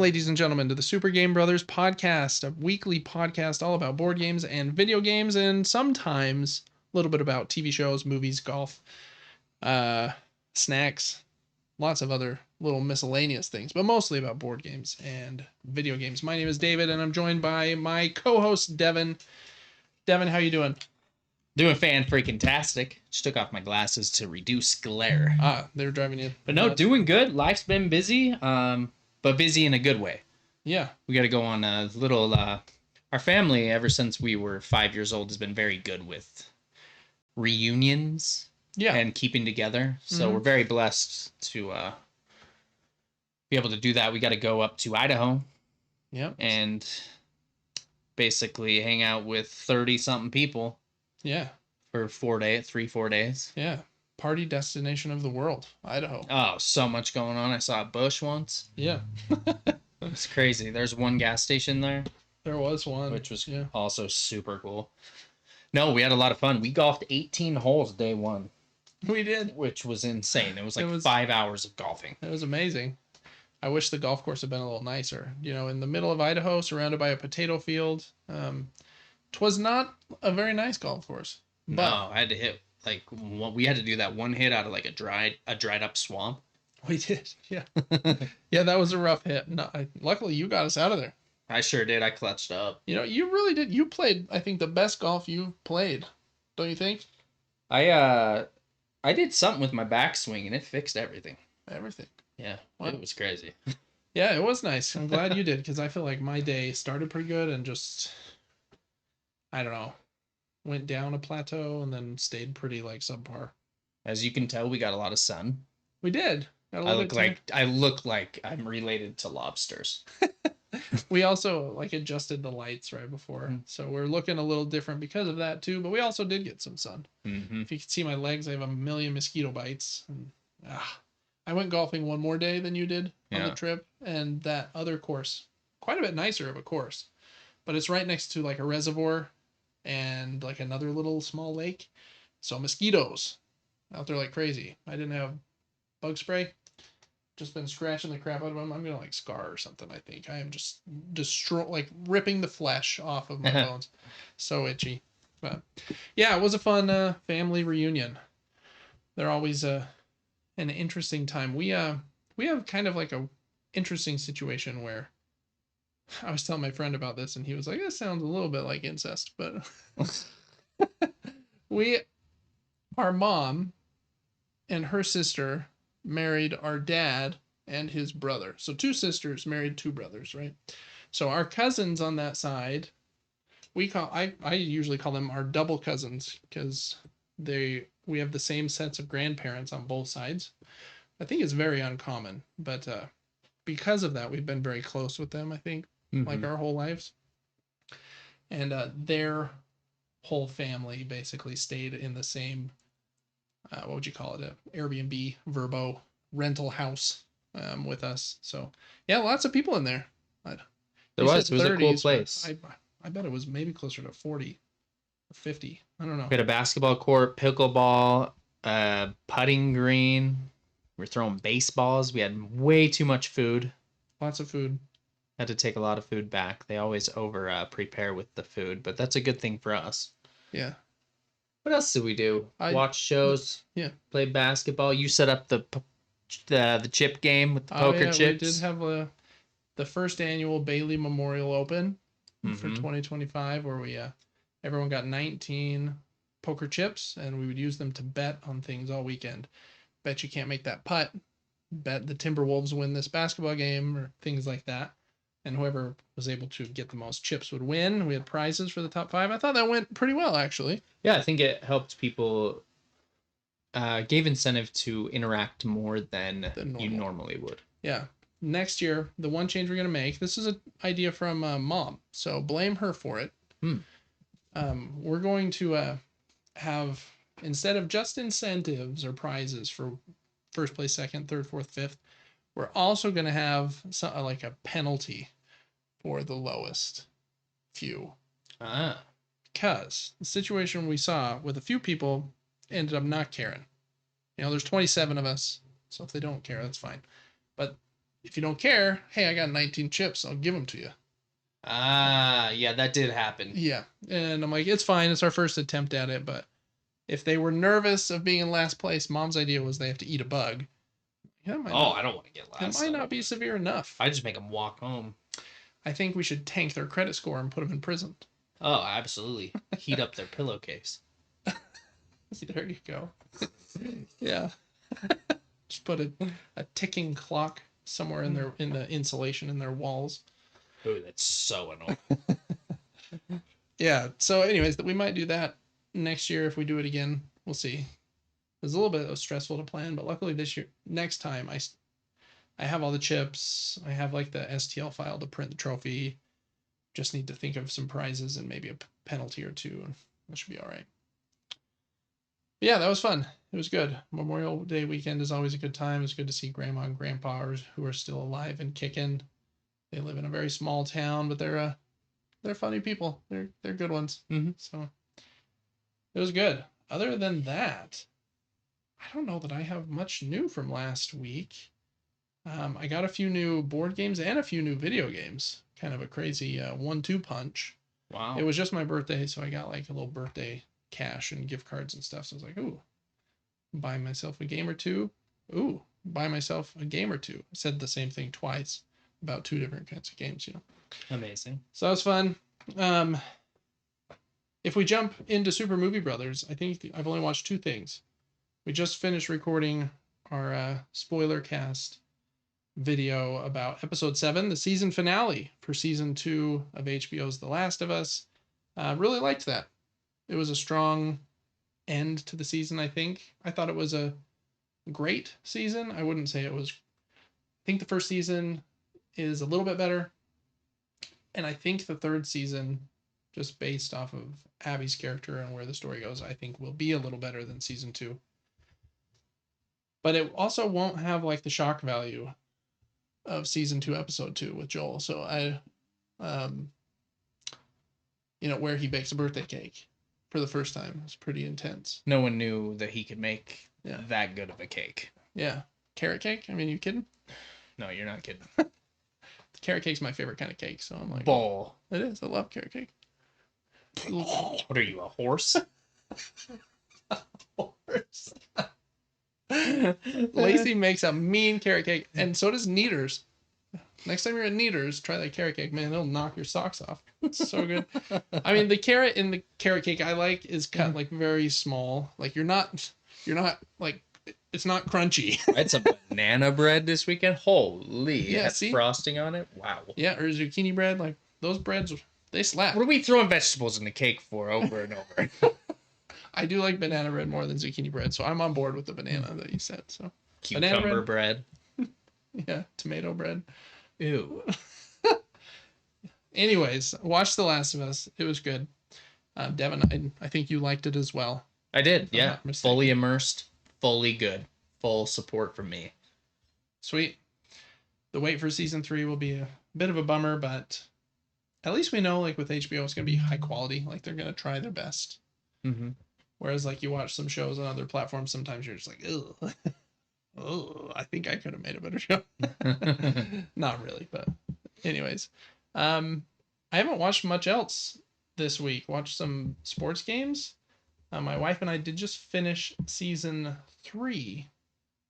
ladies and gentlemen, to the Super Game Brothers podcast, a weekly podcast all about board games and video games, and sometimes a little bit about TV shows, movies, golf, snacks, lots of other little miscellaneous things, but mostly about board games and video games. My name is David, and I'm joined by my co-host, Devin. Devin, how you doing? Doing fan-freaking-tastic. Just took off my glasses to reduce glare. They were driving you. But no, doing good. Life's been busy, but busy in a good way. Yeah. We got to go on a little... our family, ever since we were 5 years old, has been very good with reunions and keeping together. So we're very blessed to be able to do that. We got to go up to Idaho and basically hang out with 30-something people. Yeah. For 4 days. Yeah. Party destination of the world, Idaho. Oh, so much going on. I saw a bush once. Yeah. It's crazy. There's one gas station there. There was one. Which was also super cool. No, we had a lot of fun. We golfed 18 holes day one. We did. Which was insane. It was 5 hours of golfing. It was amazing. I wish the golf course had been a little nicer. You know, in the middle of Idaho, surrounded by a potato field. Twas not a very nice golf course. But no, I had to hit we had to do that one hit out of like a dried up swamp. We did, yeah. Yeah, that was a rough hit. No, luckily you got us out of there. I sure did. I clutched up. You know, you really did. You played, I think, the best golf you've played. Don't you think? I did something with my backswing and it fixed everything. Everything. Yeah, it was crazy. Yeah, it was nice. I'm glad you did, because I feel like my day started pretty good and just, I don't know, went down a plateau and then stayed pretty subpar. As you can tell, we got a lot of sun. We did. I look like I'm related to lobsters. We also adjusted the lights right before, so we're looking a little different because of that too. But we also did get some sun. Mm-hmm. If you can see my legs, I have a million mosquito bites. And, I went golfing one more day than you did on the trip, and that other course, quite a bit nicer of a course, but it's right next to a reservoir and another little small lake. So mosquitoes out there like crazy. I didn't have bug spray. Just been scratching the crap out of them. I'm gonna scar or something. I think I am just ripping the flesh off of my bones. So itchy. But yeah, it was a fun family reunion. They're always an interesting time. We have kind of a interesting situation where I was telling my friend about this, and he was like, "This sounds a little bit like incest," but our mom and her sister married our dad and his brother. So 2 sisters married 2 brothers, right? So our cousins on that side, I usually call them our double cousins, because we have the same sets of grandparents on both sides. I think it's very uncommon, but because of that, we've been very close with them, I think, our whole lives. And their whole family basically stayed in the same what would you call it? Airbnb, Verbo, rental house with us. So, yeah, lots of people in there. It was a cool place. I bet it was maybe closer to 40 or 50. I don't know. We had a basketball court, pickleball, putting green. We were throwing baseballs. We had way too much food. Lots of food. Had to take a lot of food back. They always prepare with the food, but that's a good thing for us. Yeah. What else did we do? Watch shows. Yeah. Play basketball. You set up the chip game with the poker chips. We did have the first annual Bailey Memorial Open for 2025, where everyone got 19 poker chips, and we would use them to bet on things all weekend. Bet you can't make that putt. Bet the Timberwolves win this basketball game, or things like that. And whoever was able to get the most chips would win. We had prizes for the top 5. I thought that went pretty well, actually. Yeah, I think it helped people, gave incentive to interact more than you normally would. Yeah. Next year, the one change we're going to make, this is an idea from Mom, so blame her for it. We're going to have, instead of just incentives or prizes for first place, second, third, fourth, fifth, we're also going to have a penalty for the lowest few. Because the situation we saw with a few people ended up not caring. There's 27 of us, so if they don't care, that's fine. But if you don't care, hey, I got 19 chips. I'll give them to you. Yeah, that did happen. Yeah. And I'm like, it's fine. It's our first attempt at it. But if they were nervous of being in last place, Mom's idea was they have to eat a bug. Yeah, I don't want to get last. It might not be severe enough. I just make them walk home. I think we should tank their credit score and put them in prison. Oh, absolutely. Heat up their pillowcase. There you go. Yeah. Just put a ticking clock somewhere in the insulation in their walls. Oh, that's so annoying. Yeah. So, anyways, we might do that next year if we do it again. We'll see. It's a little bit stressful to plan, but luckily next time, I have all the chips. I have like the STL file to print the trophy. Just need to think of some prizes and maybe a penalty or two, and that should be all right. But yeah, that was fun. It was good. Memorial Day weekend is always a good time. It's good to see Grandma and Grandpa who are still alive and kicking. They live in a very small town, but they're funny people. They're good ones. Mm-hmm. So it was good. Other than that, I don't know that I have much new from last week. I got a few new board games and a few new video games. Kind of a crazy 1-2 punch. Wow. It was just my birthday, so I got like a little birthday cash and gift cards and stuff. So I was like, ooh, buy myself a game or two. Ooh, buy myself a game or two. I said the same thing twice about 2 different kinds of games, Amazing. So that was fun. If we jump into Super Movie Brothers, I think I've only watched 2 things. We just finished recording our spoiler cast video about episode 7, the season finale for season 2 of HBO's The Last of Us. Really liked that. It was a strong end to the season, I think. I thought it was a great season. I wouldn't say it was. I think the first season is a little bit better. And I think the third season, just based off of Abby's character and where the story goes, I think will be a little better than season 2. But it also won't have like the shock value of season 2, episode 2 with Joel. So where he bakes a birthday cake for the first time. It's pretty intense. No one knew that he could make that good of a cake. Yeah. Carrot cake? I mean, you kidding? No, you're not kidding. Carrot cake's my favorite kind of cake, so I'm like... Bull. It is. I love carrot cake. What are you, a horse? A horse. Lacey makes a mean carrot cake, and so does Neaters. Next time you're at Neaters, try that carrot cake, man. It'll knock your socks off. It's so good. I mean, the carrot in the carrot cake I like is cut like very small. Like you're not like, it's not crunchy. It's a banana bread this weekend. Holy, yeah, that's frosting on it. Wow. Yeah, or zucchini bread. Like those breads, they slap. What are we throwing vegetables in the cake for over and over? I do like banana bread more than zucchini bread, so I'm on board with the banana that you said. So cucumber bread. Yeah, tomato bread. Ew. Anyways, watch The Last of Us. It was good. Devin, I think you liked it as well. I did, yeah. Fully immersed, fully good. Full support from me. Sweet. The wait for season 3 will be a bit of a bummer, but at least we know, like with HBO, it's going to be high quality. Like they're going to try their best. Mm-hmm. Whereas like you watch some shows on other platforms, sometimes you're just like, ugh. Oh, I think I could have made a better show. Not really, but anyways. I haven't watched much else this week. Watched some sports games. My wife and I did just finish season 3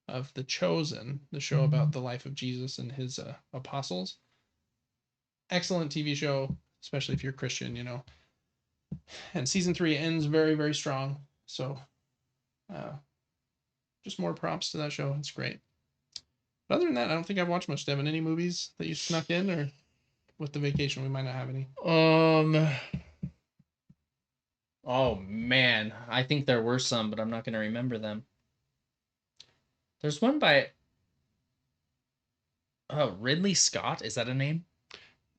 of The Chosen, the show about the life of Jesus and his apostles. Excellent TV show, especially if you're Christian, And season 3 ends very, very strong. So, just more props to that show. It's great. But other than that, I don't think I've watched much. Devin, any movies that you snuck in, or with the vacation we might not have any? Oh man, I think there were some, but I'm not going to remember them. There's one by Ridley Scott. Is that a name?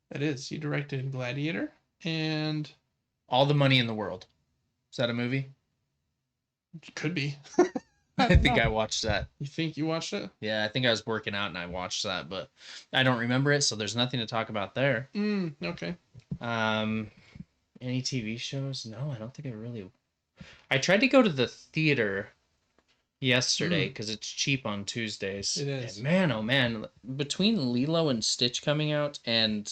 It is. He directed Gladiator and All the Money in the World. Is that a movie? Could be. I think I watched that. You think you watched it? Yeah, I think I was working out and I watched that, but I don't remember it, so there's nothing to talk about there. Okay. Any TV shows? No, I don't think I really... I tried to go to the theater yesterday because it's cheap on Tuesdays. It is. And man, oh man, between Lilo and Stitch coming out and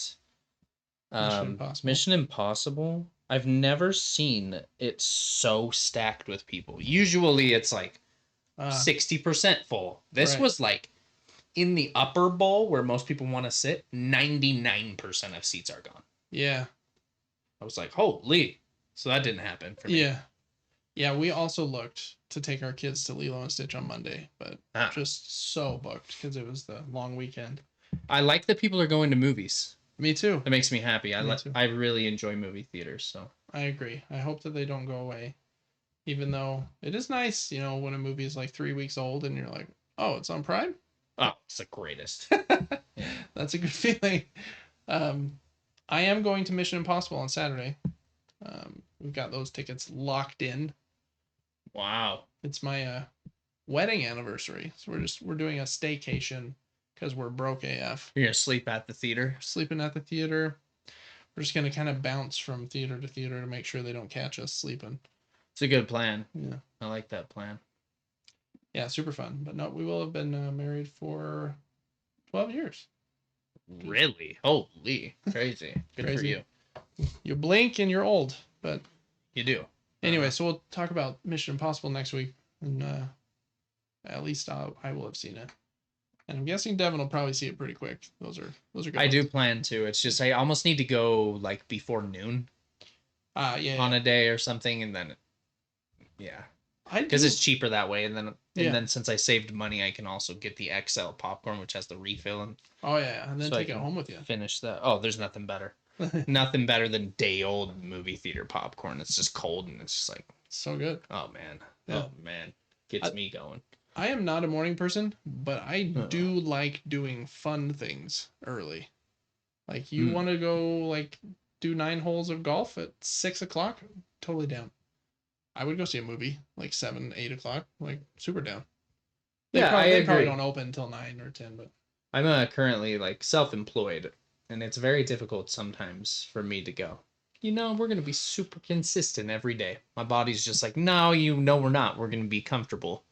Mission Impossible, I've never seen it so stacked with people. Usually it's like 60% full. This was like in the upper bowl where most people want to sit, 99% of seats are gone. Yeah. I was like, holy. So that didn't happen for me. Yeah. Yeah, we also looked to take our kids to Lilo and Stitch on Monday, but just so booked because it was the long weekend. I like that people are going to movies. Me too. It makes me happy. I really enjoy movie theaters, so. I agree. I hope that they don't go away. Even though it is nice, you know, when a movie is like 3 weeks old and you're like, oh, it's on Prime? Oh, it's the greatest. That's a good feeling. I am going to Mission Impossible on Saturday. We've got those tickets locked in. Wow. It's my wedding anniversary. So we're doing a staycation because we're broke AF. You're gonna sleep at the theater? Sleeping at the theater. We're just gonna kind of bounce from theater to theater to make sure they don't catch us sleeping. It's a good plan. Yeah. I like that plan. Yeah, super fun. But no, we will have been married for 12 years. Really? Holy. Crazy. Good Crazy. for you. You blink and you're old, but you do. Anyway, so we'll talk about Mission Impossible next week, and at least I will have seen it, and I'm guessing Devin will probably see it pretty quick. Those are good. I do plan to. It's just I almost need to go like before noon. Yeah. On a day or something, and then, yeah, because it's cheaper that way, and then since I saved money, I can also get the XL popcorn, which has the refill, and and then take it home with you. Finish that. Oh, there's nothing better. Nothing better than day old movie theater popcorn. It's just cold and it's just like so good. Oh man. Yeah. Oh man. Gets me going. I am not a morning person, but I do like doing fun things early. Like you want to go like do 9 holes of golf at 6 o'clock? Totally down. I would go see a movie like 7, 8 o'clock. Like super down. They probably don't open until 9 or 10, but I'm currently like self-employed. And it's very difficult sometimes for me to go, you know, we're going to be super consistent every day. My body's just like, no, we're not. We're going to be comfortable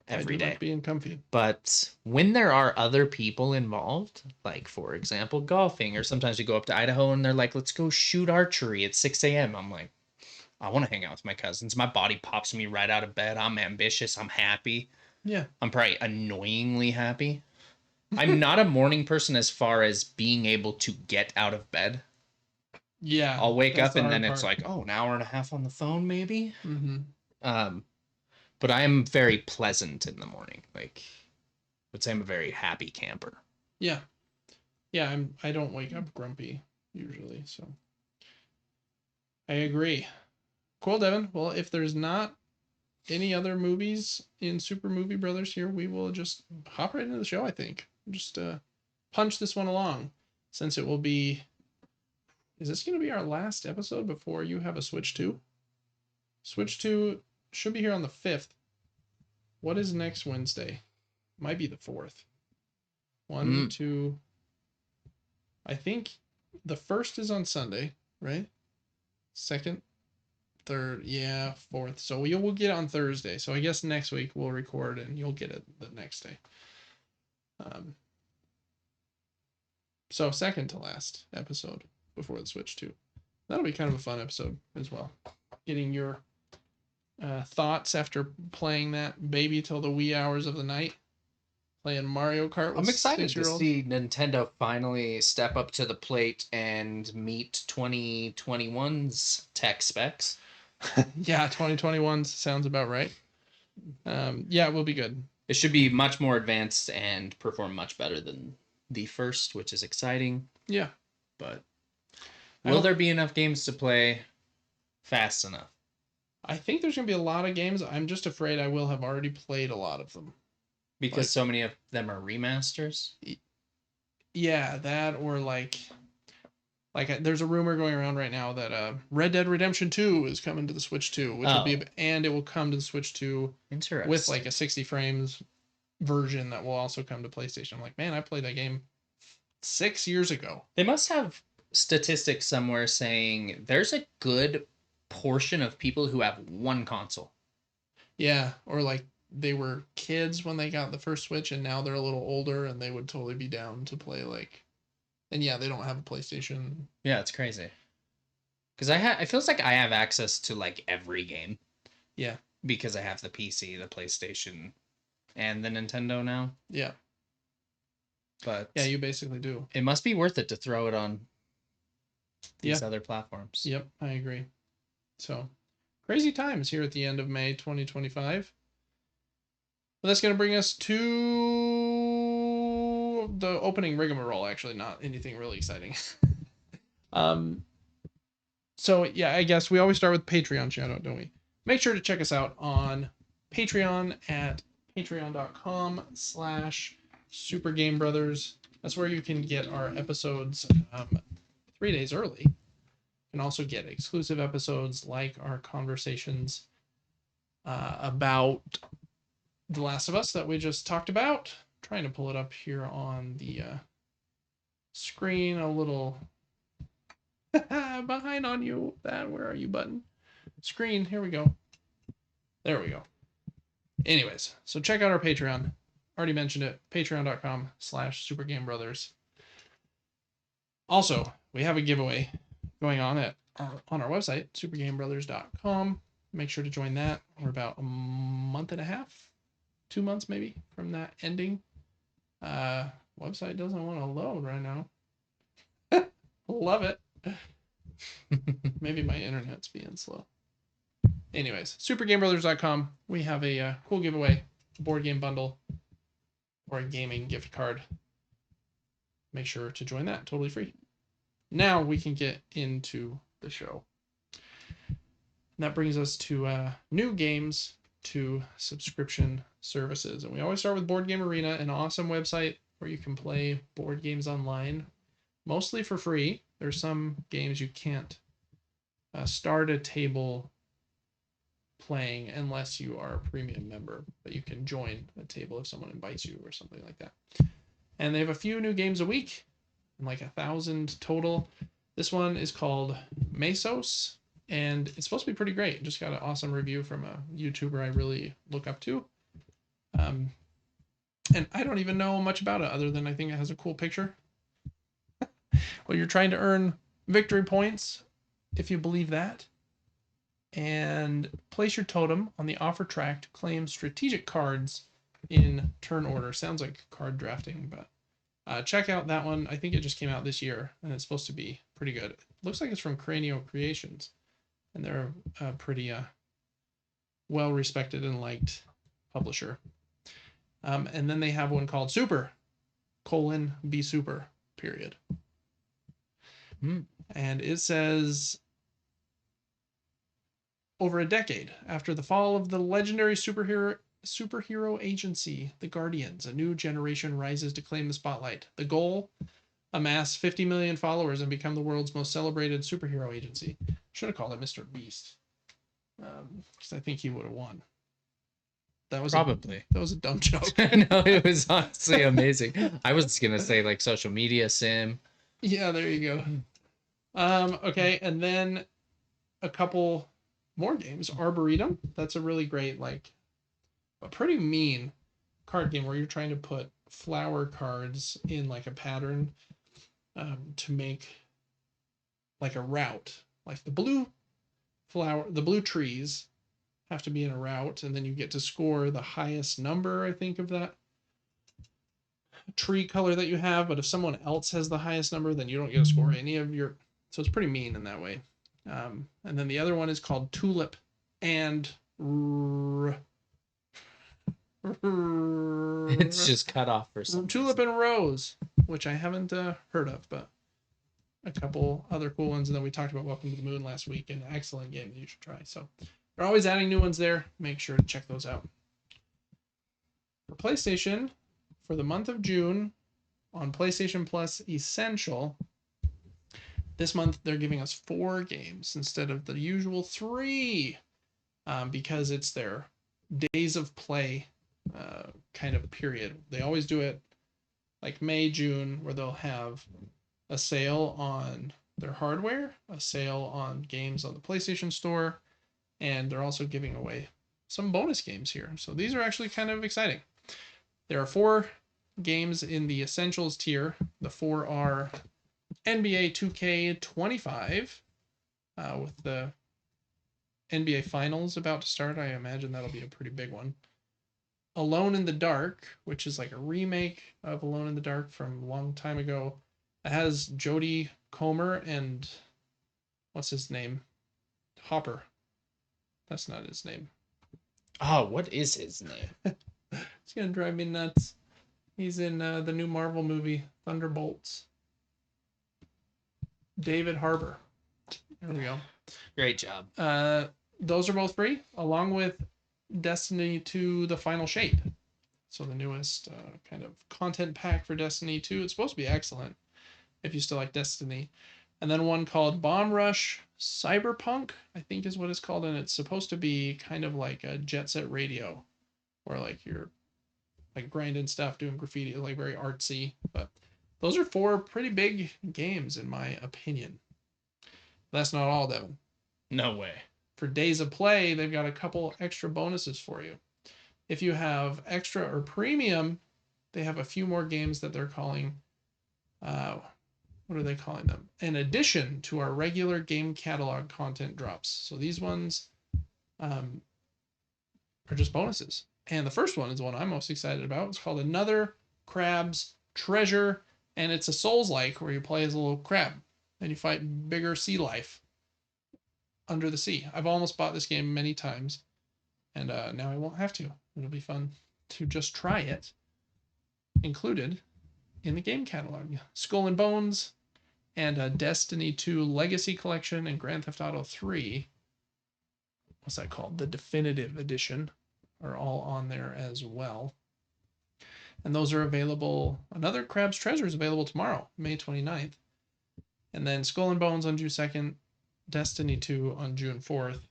every day. Like being comfy. But when there are other people involved, like, for example, golfing, or sometimes we go up to Idaho and they're like, let's go shoot archery at 6 a.m. I'm like, I want to hang out with my cousins. My body pops me right out of bed. I'm ambitious. I'm happy. Yeah. I'm probably annoyingly happy. I'm not a morning person as far as being able to get out of bed. Yeah. I'll wake up and then it's like, oh, an hour and a half on the phone, maybe. Mm-hmm. But I am very pleasant in the morning. Like, I would say I'm a very happy camper. Yeah. Yeah, I don't wake up grumpy usually, so I agree. Cool, Devin. Well, if there's not any other movies in Super Movie Brothers here, we will just hop right into the show, I think. Just punch this one along, since it will be... Is this going to be our last episode before you have a Switch 2? Switch 2 should be here on the 5th. What is next Wednesday? Might be the 4th. 1, 2... I think the 1st is on Sunday, right? 2nd, 3rd, yeah, 4th. So we'll get it on Thursday. So I guess next week we'll record and you'll get it the next day. So second to last episode before the Switch 2. That'll be kind of a fun episode as well. Getting your thoughts after playing that baby till the wee hours of the night. Playing Mario Kart with I'm excited to see Nintendo finally step up to the plate and meet 2021's tech specs. Yeah, 2021 sounds about right. Yeah, it will be good. It should be much more advanced and perform much better than the first, which is exciting. Yeah. But will there be enough games to play fast enough? I think there's going to be a lot of games. I'm just afraid I will have already played a lot of them. Because so many of them are remasters? Yeah, that or like there's a rumor going around right now that Red Dead Redemption 2 is coming to the Switch 2, which will be, and it will come to the Switch 2 with like a 60 frames version that will also come to PlayStation. I'm like, man, I played that game 6 years ago. They must have statistics somewhere saying there's a good portion of people who have one console. Yeah, or like they were kids when they got the first Switch, and now they're a little older, and they would totally be down to play like. And yeah, they don't have a PlayStation. Yeah, it's crazy. Because it feels like I have access to like every game. Yeah. Because I have the PC, the PlayStation, and the Nintendo now. Yeah. But yeah, you basically do. It must be worth it to throw it on these other platforms. Yep, I agree. So, crazy times here at the end of May 2025. Well, that's going to bring us to the opening rigmarole, actually, not anything really exciting. So, yeah, I guess we always start with Patreon shoutout, don't we? Make sure to check us out on Patreon at patreon.com/SuperGameBrothers. That's where you can get our episodes 3 days early. You can also get exclusive episodes like our conversations about The Last of Us that we just talked about. I'm trying to pull it up here on the screen a little behind on you. Where are you, button? Screen, here we go. There we go. Anyways, so check out our Patreon. Already mentioned it, patreon.com/SuperGameBrothers. Also, we have a giveaway going on on our website, supergamebrothers.com. Make sure to join that. We're about a month and a half, 2 months maybe from that ending. Website doesn't want to load right now. Love it. Maybe my internet's being slow. Anyways, supergamebrothers.com. We have a cool giveaway, a board game bundle, or a gaming gift card. Make sure to join that, totally free. Now we can get into the show. And that brings us to new games to subscription services. And we always start with Board Game Arena, an awesome website where you can play board games online, mostly for free. There's some games you can't start a table playing unless you are a premium member, but you can join a table if someone invites you or something like that. And they have a few new games a week, like 1,000 total. This one is called Mesos, and it's supposed to be pretty great. Just got an awesome review from a YouTuber I really look up to. And I don't even know much about it other than I think it has a cool picture. Well, you're trying to earn victory points, if you believe that. And place your totem on the offer track to claim strategic cards in turn order. Sounds like card drafting, but check out that one. I think it just came out this year, and it's supposed to be pretty good. It looks like it's from Cranio Creations, and they're a pretty well-respected and liked publisher. And then they have one called Super, (Be Super, period. And it says, over a decade after the fall of the legendary superhero agency, the Guardians, a new generation rises to claim the spotlight. The goal? Amass 50 million followers and become the world's most celebrated superhero agency. Should have called it Mr. Beast, because I think he would have won. That was probably that was a dumb joke. No, it was honestly amazing. I was gonna say like social media sim. Yeah, there you go. Okay, and then a couple more games. Arboretum. That's a really great, like, a pretty mean card game where you're trying to put flower cards in like a pattern to make like a route. Like the blue trees have to be in a route, and then you get to score the highest number, I think, of that tree color that you have. But if someone else has the highest number, then you don't get to score any of your. So it's pretty mean in that way. And then the other one is called Tulip and it's just cut off for some Tulip and Rose, which I haven't heard of, but a couple other cool ones. And then we talked about Welcome to the Moon last week, an excellent game that you should try. So they're always adding new ones there. Make sure to check those out. For PlayStation, for the month of June, on PlayStation Plus Essential, this month they're giving us 4 games instead of the usual 3, because it's their days of play kind of period. They always do it like May, June, where they'll have a sale on their hardware, a sale on games on the PlayStation Store, and they're also giving away some bonus games here. So these are actually kind of exciting. There are 4 games in the Essentials tier. The 4 are NBA 2K25, with the NBA Finals about to start. I imagine that'll be a pretty big one. Alone in the Dark, which is like a remake of Alone in the Dark from a long time ago. It has Jodie Comer and what's his name? Hopper. That's not his name. Oh, what is his name? It's gonna drive me nuts. He's in the new Marvel movie, Thunderbolts. David Harbour. There we go. Great job. Those are both free, along with Destiny 2 The Final Shape. So the newest kind of content pack for Destiny 2. It's supposed to be excellent if you still like Destiny. And then one called Bomb Rush Cyberpunk, I think is what it's called. And it's supposed to be kind of like a Jet Set Radio, where like you're like grinding stuff, doing graffiti, like very artsy. But those are 4 pretty big games in my opinion. That's not all, Devin. No way. For Days of Play, they've got a couple extra bonuses for you. If you have extra or premium, they have a few more games that they're calling, what are they calling them? In addition to our regular game catalog content drops. So these ones are just bonuses. And the first one is the one I'm most excited about. It's called Another Crab's Treasure. And it's a Souls-like where you play as a little crab and you fight bigger sea life under the sea. I've almost bought this game many times. And now I won't have to. It'll be fun to just try it. Included in the game catalog. Skull and Bones and Destiny 2 Legacy Collection and Grand Theft Auto 3. What's that called? The Definitive Edition are all on there as well. And those are available. Another Crab's Treasure is available tomorrow, May 29th. And then Skull and Bones on June 2nd. Destiny 2 on June 4th.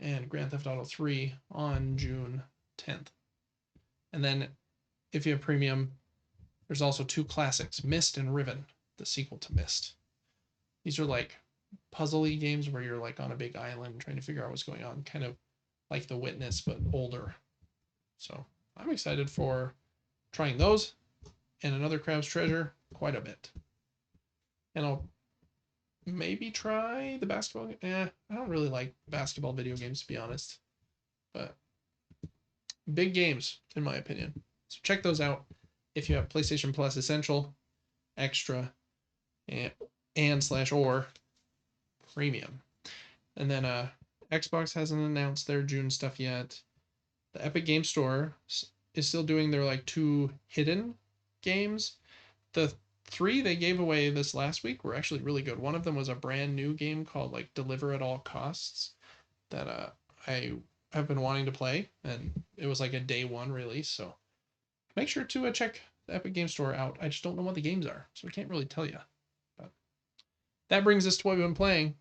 And Grand Theft Auto 3 on June 10th. And then if you have premium, there's also 2 classics, Myst and Riven, the sequel to Myst. These are like puzzle-y games where you're like on a big island trying to figure out what's going on, kind of like The Witness, but older. So I'm excited for trying those and Another Crab's Treasure quite a bit. And I'll maybe try the basketball. I don't really like basketball video games, to be honest. But big games, in my opinion. So check those out if you have PlayStation Plus Essential, Extra, and/or Premium. And then Xbox hasn't announced their June stuff yet. The Epic Game Store is still doing their like 2 hidden games. The 3 they gave away this last week were actually really good. One of them was a brand new game called like Deliver at All Costs that I have been wanting to play, and it was like a day 1 release. So make sure to check the Epic Game Store out. I just don't know what the games are, so I can't really tell you. But that brings us to what we've been playing.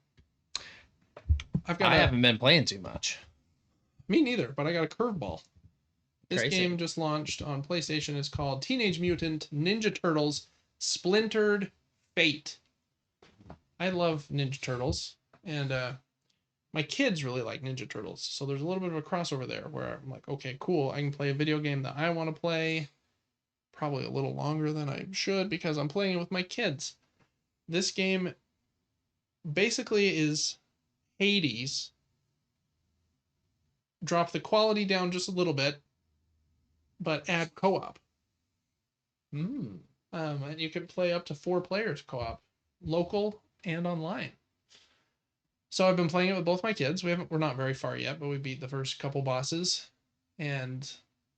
I haven't been playing too much. Me neither, but I got a curveball. This Crazy. game just launched on PlayStation. It's called Teenage Mutant Ninja Turtles Splintered Fate. I love Ninja Turtles, and my kids really like Ninja Turtles, so there's a little bit of a crossover there where I'm like, okay, cool, I can play a video game that I want to play, probably a little longer than I should because I'm playing it with my kids. This game basically is Hades. Drop the quality down just a little bit, but add co-op. And you can play up to 4 players co-op, local and online. So I've been playing it with both my kids. We're not very far yet, but we beat the first couple bosses. And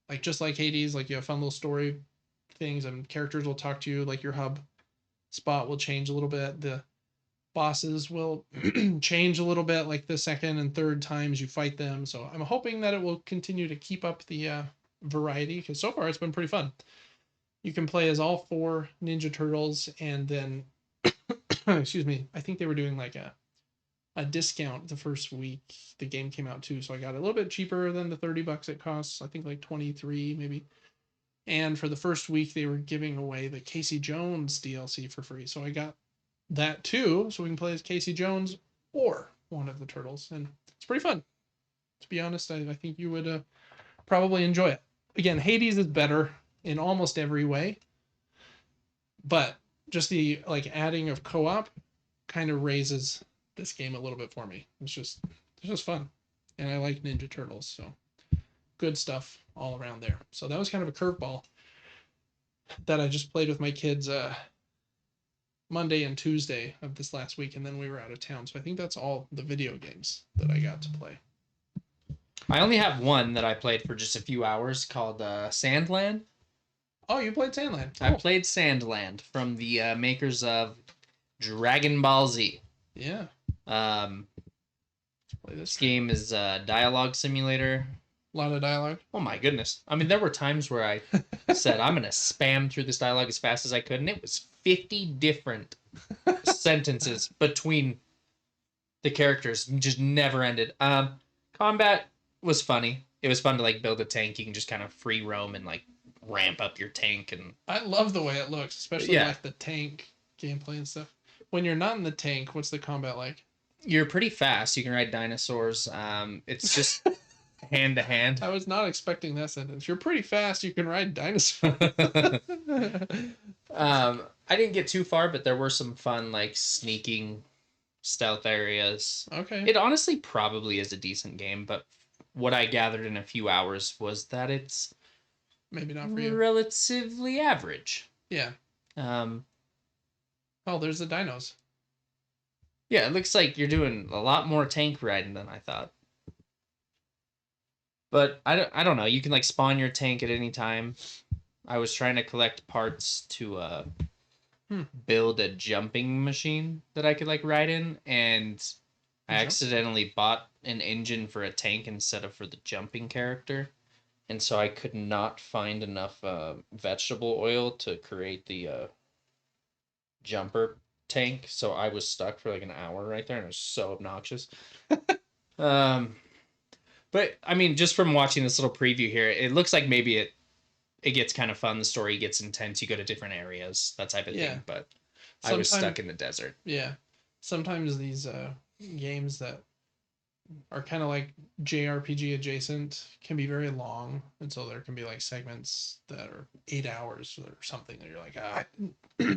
like just like Hades, like you have fun little story things and characters will talk to you, like your hub spot will change a little bit. The bosses will change a little bit, like the second and third times you fight them. So I'm hoping that it will continue to keep up the variety, because so far it's been pretty fun. You can play as all 4 Ninja Turtles, and then excuse me, I think they were doing like a discount the first week the game came out too, so I got a little bit cheaper than the $30 it costs. I think like 23 maybe. And for the first week they were giving away the Casey Jones DLC for free, so I got that too, so we can play as Casey Jones or one of the turtles, and it's pretty fun. To be honest, I think you would probably enjoy it. Again, Hades is better in almost every way, but just the like adding of co-op kind of raises this game a little bit for me. It's just fun, and I like Ninja Turtles, so good stuff all around there. So that was kind of a curveball that I just played with my kids Monday and Tuesday of this last week, and then we were out of town. So I think that's all the video games that I got to play. I only have one that I played for just a few hours called Sandland. Oh, you played Sandland. Cool. I played Sandland from the makers of Dragon Ball Z. Yeah. This game is a dialogue simulator. A lot of dialogue. Oh my goodness. I mean, there were times where I said, I'm going to spam through this dialogue as fast as I could, and it was 50 different sentences between the characters. Just never ended. Combat was funny. It was fun to like build a tank. You can just kind of free roam and like ramp up your tank. And I love the way it looks, especially like the tank gameplay and stuff. When you're not in the tank, what's the combat like? You're pretty fast. You can ride dinosaurs. It's just hand to hand. I was not expecting that sentence. You're pretty fast. You can ride dinosaurs. I didn't get too far, but there were some fun like sneaking stealth areas. Okay. It honestly probably is a decent game, but what I gathered in a few hours was that it's maybe not for you. Relatively average. Yeah. Oh, there's the dinos. Yeah, it looks like you're doing a lot more tank riding than I thought. But I don't know. You can like spawn your tank at any time. I was trying to collect parts to build a jumping machine that I could like ride in, and I accidentally bought an engine for a tank instead of for the jumping character, and so I could not find enough vegetable oil to create the jumper tank, so I was stuck for like an hour right there, and it was so obnoxious. But I mean, just from watching this little preview here, it looks like maybe it gets kind of fun. The story gets intense. You go to different areas, that type of thing. But I was stuck in the desert. Yeah. Sometimes these games that are kind of like JRPG adjacent can be very long. And so there can be like segments that are 8 hours or something that you're like,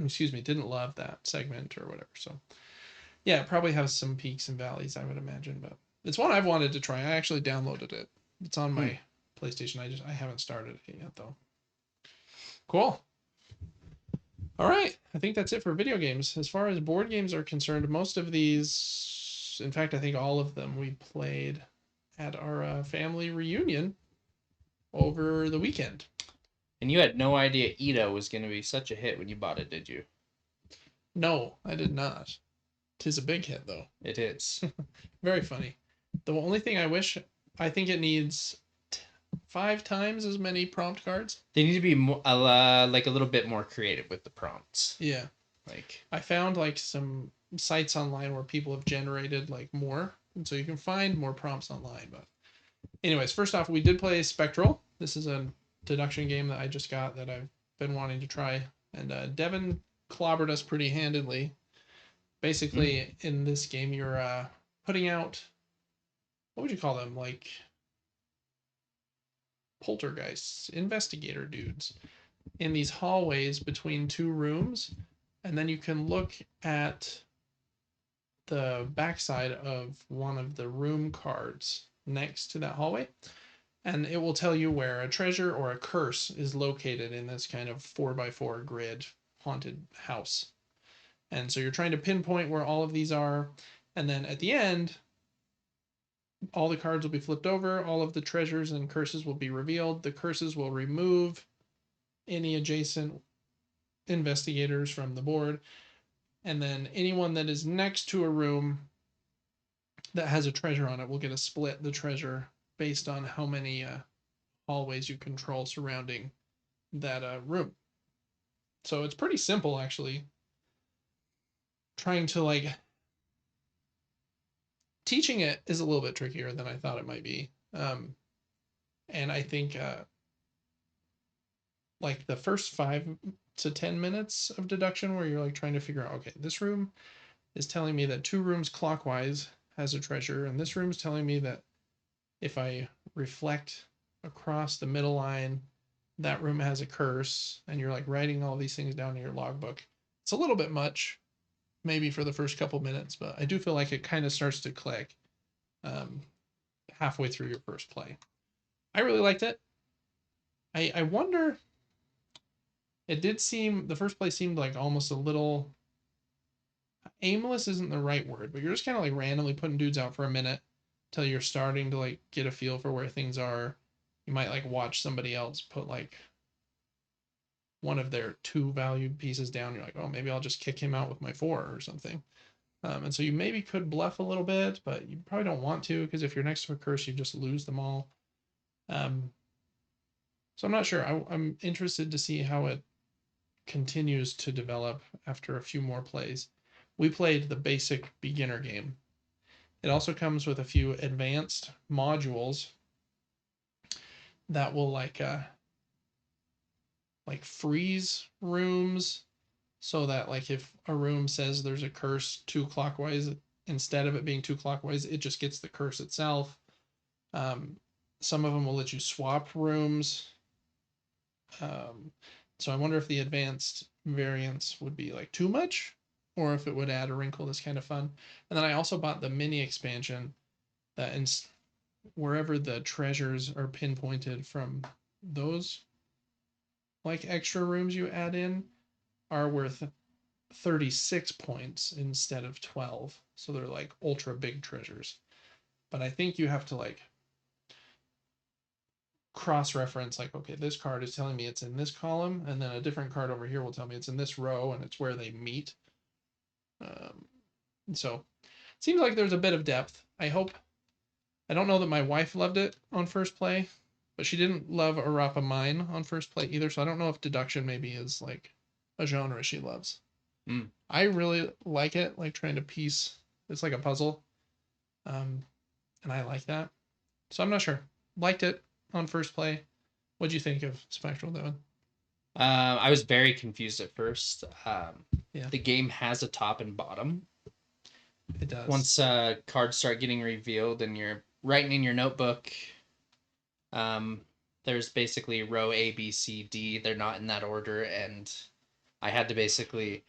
excuse me, didn't love that segment or whatever. So yeah, it probably has some peaks and valleys, I would imagine. But it's one I've wanted to try. I actually downloaded it. It's on my PlayStation. I haven't started it yet though. Cool. All right. I think that's it for video games. As far as board games are concerned, most of these, in fact, I think all of them we played at our family reunion over the weekend. And you had no idea Ito was going to be such a hit when you bought it, did you? No, I did not. 'Tis a big hit, though. It is. Very funny. The only thing I think it needs 5 times as many prompt cards. They need to be more, like a little bit more creative with the prompts. Yeah. Like I found like some sites online where people have generated like more, and so you can find more prompts online. But anyways, first off, we did play Spectral. This is a deduction game that I just got that I've been wanting to try, and Devin clobbered us pretty handedly. Basically, in this game, you're putting out, what would you call them? Like poltergeists, investigator dudes, in these hallways between 2 rooms, and then you can look at the backside of one of the room cards next to that hallway, and it will tell you where a treasure or a curse is located in this kind of 4x4 grid haunted house. And so you're trying to pinpoint where all of these are, and then at the end, all the cards will be flipped over, all of the treasures and curses will be revealed. The curses will remove any adjacent investigators from the board, and then anyone that is next to a room that has a treasure on it will get to split the treasure based on how many hallways you control surrounding that room. So it's pretty simple, actually. Trying to like teaching it is a little bit trickier than I thought it might be. And I think like the first 5 to 10 minutes of deduction where you're like trying to figure out, okay, this room is telling me that 2 rooms clockwise has a treasure, and this room's telling me that if I reflect across the middle line, that room has a curse, and you're like writing all these things down in your logbook. It's a little bit much, maybe for the first couple minutes, but I do feel like it kind of starts to click um, halfway through your first play. I really liked it. I wonder. It did seem the first play seemed like almost a little aimless isn't the right word, but you're just kind of like randomly putting dudes out for a minute till you're starting to like get a feel for where things are. You might like watch somebody else put like one of their 2 valued pieces down. You're like, oh, maybe I'll just kick him out with my 4 or something. And so you maybe could bluff a little bit, but you probably don't want to, because if you're next to a curse, you just lose them all. So I'm not sure. I'm interested to see how it continues to develop after a few more plays. We played the basic beginner game. It also comes with a few advanced modules that will like freeze rooms, so that like if a room says there's a curse 2 clockwise, instead of it being 2 clockwise, it just gets the curse itself. Some of them will let you swap rooms. So I wonder if the advanced variants would be like too much, or if it would add a wrinkle that's kind of fun. And then I also bought the mini expansion that wherever the treasures are pinpointed from those like extra rooms you add in are worth 36 points instead of 12. So they're like ultra big treasures. But I think you have to like cross-reference, like, okay, this card is telling me it's in this column, and then a different card over here will tell me it's in this row, and it's where they meet. So it seems like there's a bit of depth. I don't know that my wife loved it on first play, but she didn't love Arapa Mine on first play either, so I don't know if deduction maybe is like a genre she loves. I really like it, like trying to piece, it's like a puzzle. And I like that. So I'm not sure. Liked it on first play. What'd you think of Spectral, Devin? I was very confused at first. Yeah. The game has a top and bottom. It does. Once cards start getting revealed and you're writing in your notebook, there's basically row A, B, C, D. They're not in that order, and I had to basically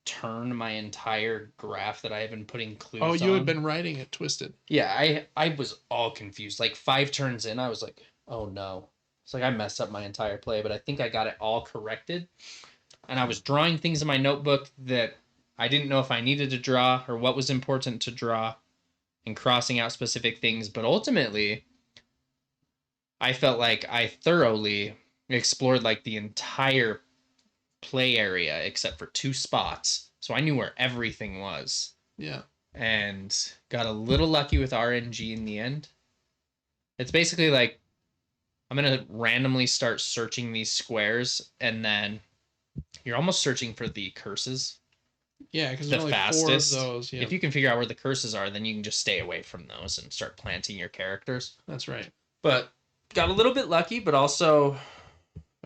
turn my entire graph that I have been putting clues on. Oh, you had been writing it twisted. Yeah, I was all confused. Like 5 turns in, I was like, oh no. It's like I messed up my entire play, but I think I got it all corrected. And I was drawing things in my notebook that I didn't know if I needed to draw or what was important to draw, and crossing out specific things. But ultimately, I felt like I thoroughly explored like the entire play area except for 2 spots. So I knew where everything was. Yeah. And got a little lucky with RNG in the end. It's basically like I'm going to randomly start searching these squares, and then you're almost searching for the curses. Yeah, because there's only fastest. 4 of those. Yeah. If you can figure out where the curses are, then you can just stay away from those and start planting your characters. That's right. But got a little bit lucky, but also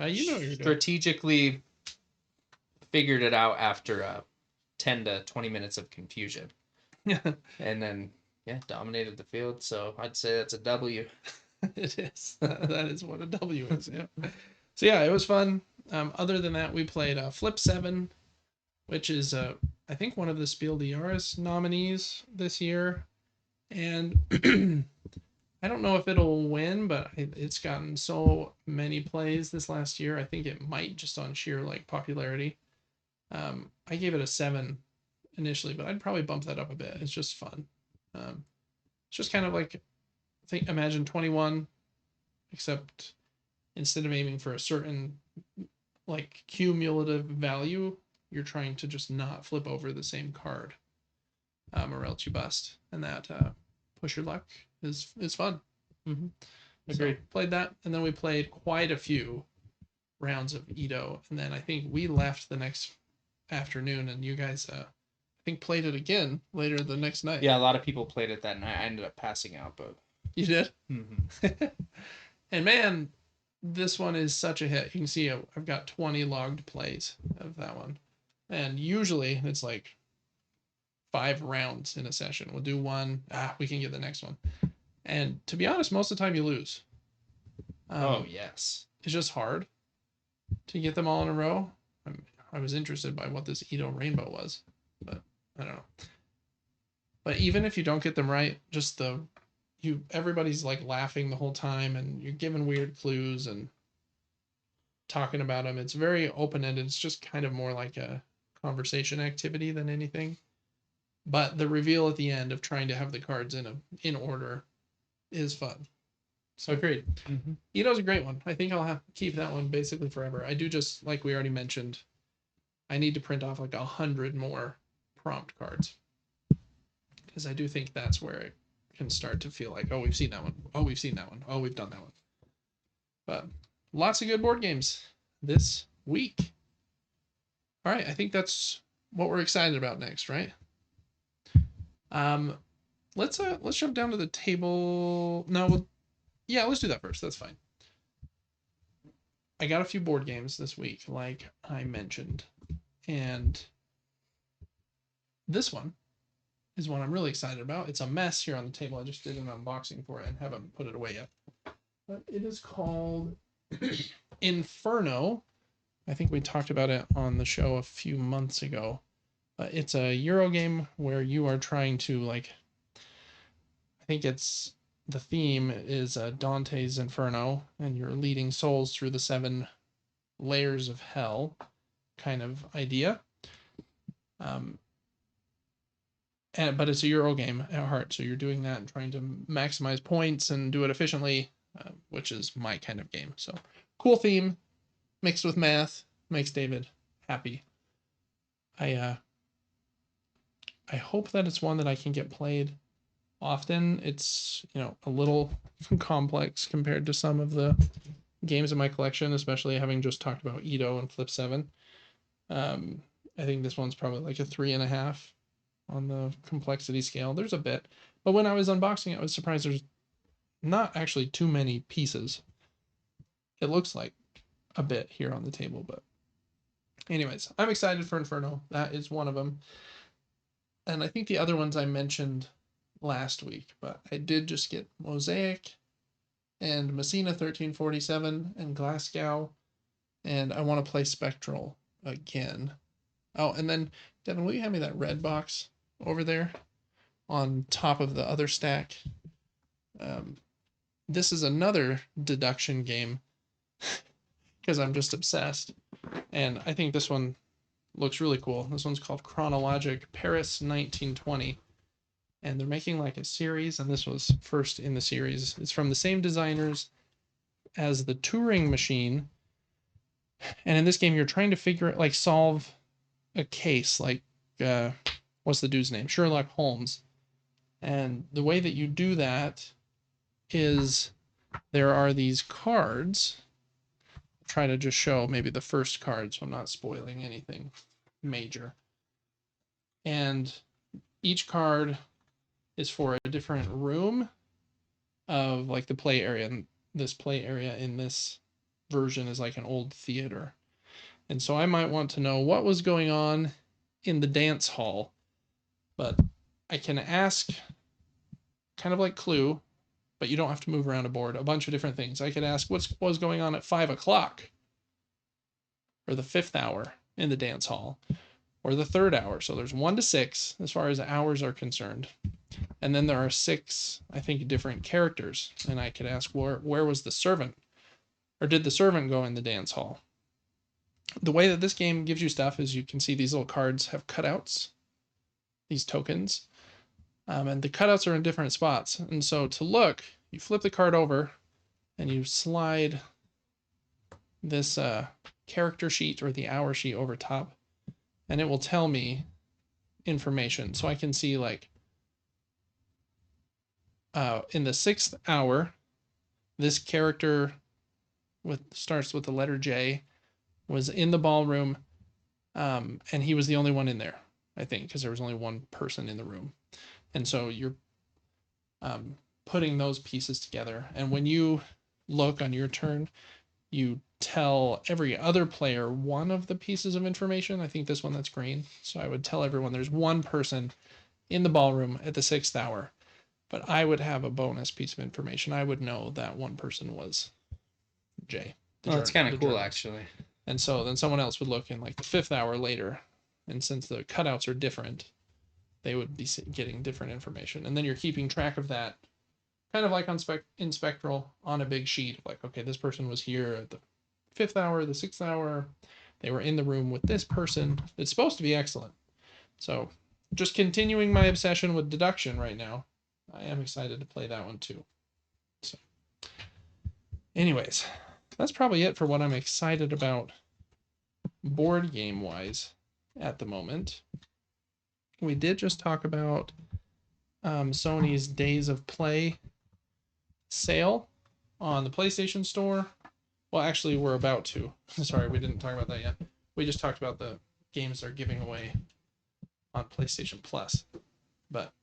you're strategically figured it out after 10 to 20 minutes of confusion. Yeah. And then, dominated the field. So I'd say that's a W. It is. That is what a W is. Yeah. So yeah, it was fun. Other than that, we played Flip 7, which is I think one of the Spiel des Jahres nominees this year, and I don't know if it'll win, but it's gotten so many plays this last year. I think it might, just on sheer like popularity. I gave it a 7 initially, but I'd probably bump that up a bit. It's just fun. It's just kind of like, imagine 21, except instead of aiming for a certain like cumulative value, you're trying to just not flip over the same card, or else you bust. And that push your luck is fun. Mm-hmm. Agreed. So played that, and then we played quite a few rounds of Edo, and then I think we left the next afternoon, and you guys I think played it again later the next night. Yeah, a lot of people played it that night. I ended up passing out, but you did. Mm-hmm. And man, this one is such a hit. You can see I've got 20 logged plays of that one, and usually it's like 5 rounds in a session. We'll do one, we can get the next one. And to be honest, most of the time you lose. Oh, yes. It's just hard to get them all in a row. I was interested by what this Edo Rainbow was, but I don't know. But even if you don't get them right, just everybody's like laughing the whole time, and you're giving weird clues and talking about them. It's very open-ended. It's just kind of more like a conversation activity than anything. But the reveal at the end of trying to have the cards in order is fun. So agreed. Mm-hmm. Edo's a great one. I think I'll keep that one basically forever. I do, just like we already mentioned, I need to print off like 100 more prompt cards, because I do think that's where it can start to feel like, oh, we've seen that one. Oh, we've seen that one. Oh, we've done that one. But lots of good board games this week. All right, I think that's what we're excited about next, right? Let's jump down to the table. No, let's do that first. That's fine. I got a few board games this week, like I mentioned, and this one is one I'm really excited about. It's a mess here on the table. I just did an unboxing for it and haven't put it away yet. But it is called Inferno. I think we talked about it on the show a few months ago. It's a Euro game where you are trying to, I think the theme is Dante's Inferno, and you're leading souls through the 7 layers of hell kind of idea. But it's a Euro game at heart, so you're doing that and trying to maximize points and do it efficiently, which is my kind of game. So cool theme mixed with math makes David happy. I hope that it's one that I can get played often. It's, a little complex compared to some of the games in my collection, especially having just talked about Edo and Flip 7. I think this one's probably like a 3.5 on the complexity scale. There's a bit, but when I was unboxing it, I was surprised there's not actually too many pieces. It looks like a bit here on the table, but anyways, I'm excited for Inferno. That is one of them. And I think the other ones I mentioned last week, but I did just get Mosaic and Messina 1347 and Glasgow, and I want to play Spectral again. Oh, and then Devin, will you hand me that red box over there on top of the other stack? This is another deduction game because I'm just obsessed, and I think this one looks really cool. This one's called Kronologic Paris 1920, and they're making like a series, and this was first in the series. It's from the same designers as the Turing Machine, and in this game you're trying to solve a case, what's the dude's name? Sherlock Holmes. And the way that you do that is there are these cards. I'll try to just show maybe the first card so I'm not spoiling anything major. And each card is for a different room of the play area. And this play area in this version is like an old theater. And so I might want to know what was going on in the dance hall. But I can ask, kind of like Clue, but you don't have to move around a board, a bunch of different things. I could ask what was going on at 5 o'clock, or the 5th hour in the dance hall, or the 3rd hour. So there's 1 to 6 as far as hours are concerned. And then there are 6, I think, different characters. And I could ask, where was the servant? Or did the servant go in the dance hall? The way that this game gives you stuff is you can see these little cards have cutouts, these tokens, and the cutouts are in different spots. And so to look, you flip the card over and you slide this character sheet or the hour sheet over top, and it will tell me information. So I can see in the 6th hour, this character starts with the letter J was in the ballroom, and he was the only one in there, I think, because there was only one person in the room. And so you're putting those pieces together. And when you look on your turn, you tell every other player one of the pieces of information. I think this one that's green. So I would tell everyone there's one person in the ballroom at the 6th hour. But I would have a bonus piece of information. I would know that one person was Jay. Well, that's kind of cool, actually. And so then someone else would look in like the 5th hour later, and since the cutouts are different, they would be getting different information. And then you're keeping track of that, kind of like in Spectral on a big sheet. Like, okay, this person was here at the 5th hour, the 6th hour. They were in the room with this person. It's supposed to be excellent. So just continuing my obsession with deduction right now. I am excited to play that one too. So anyways, that's probably it for what I'm excited about board game wise at the moment. We did just talk about Sony's Days of Play sale on the PlayStation Store. Well, actually, we're about to. Sorry, we didn't talk about that yet. We just talked about the games they're giving away on PlayStation Plus. But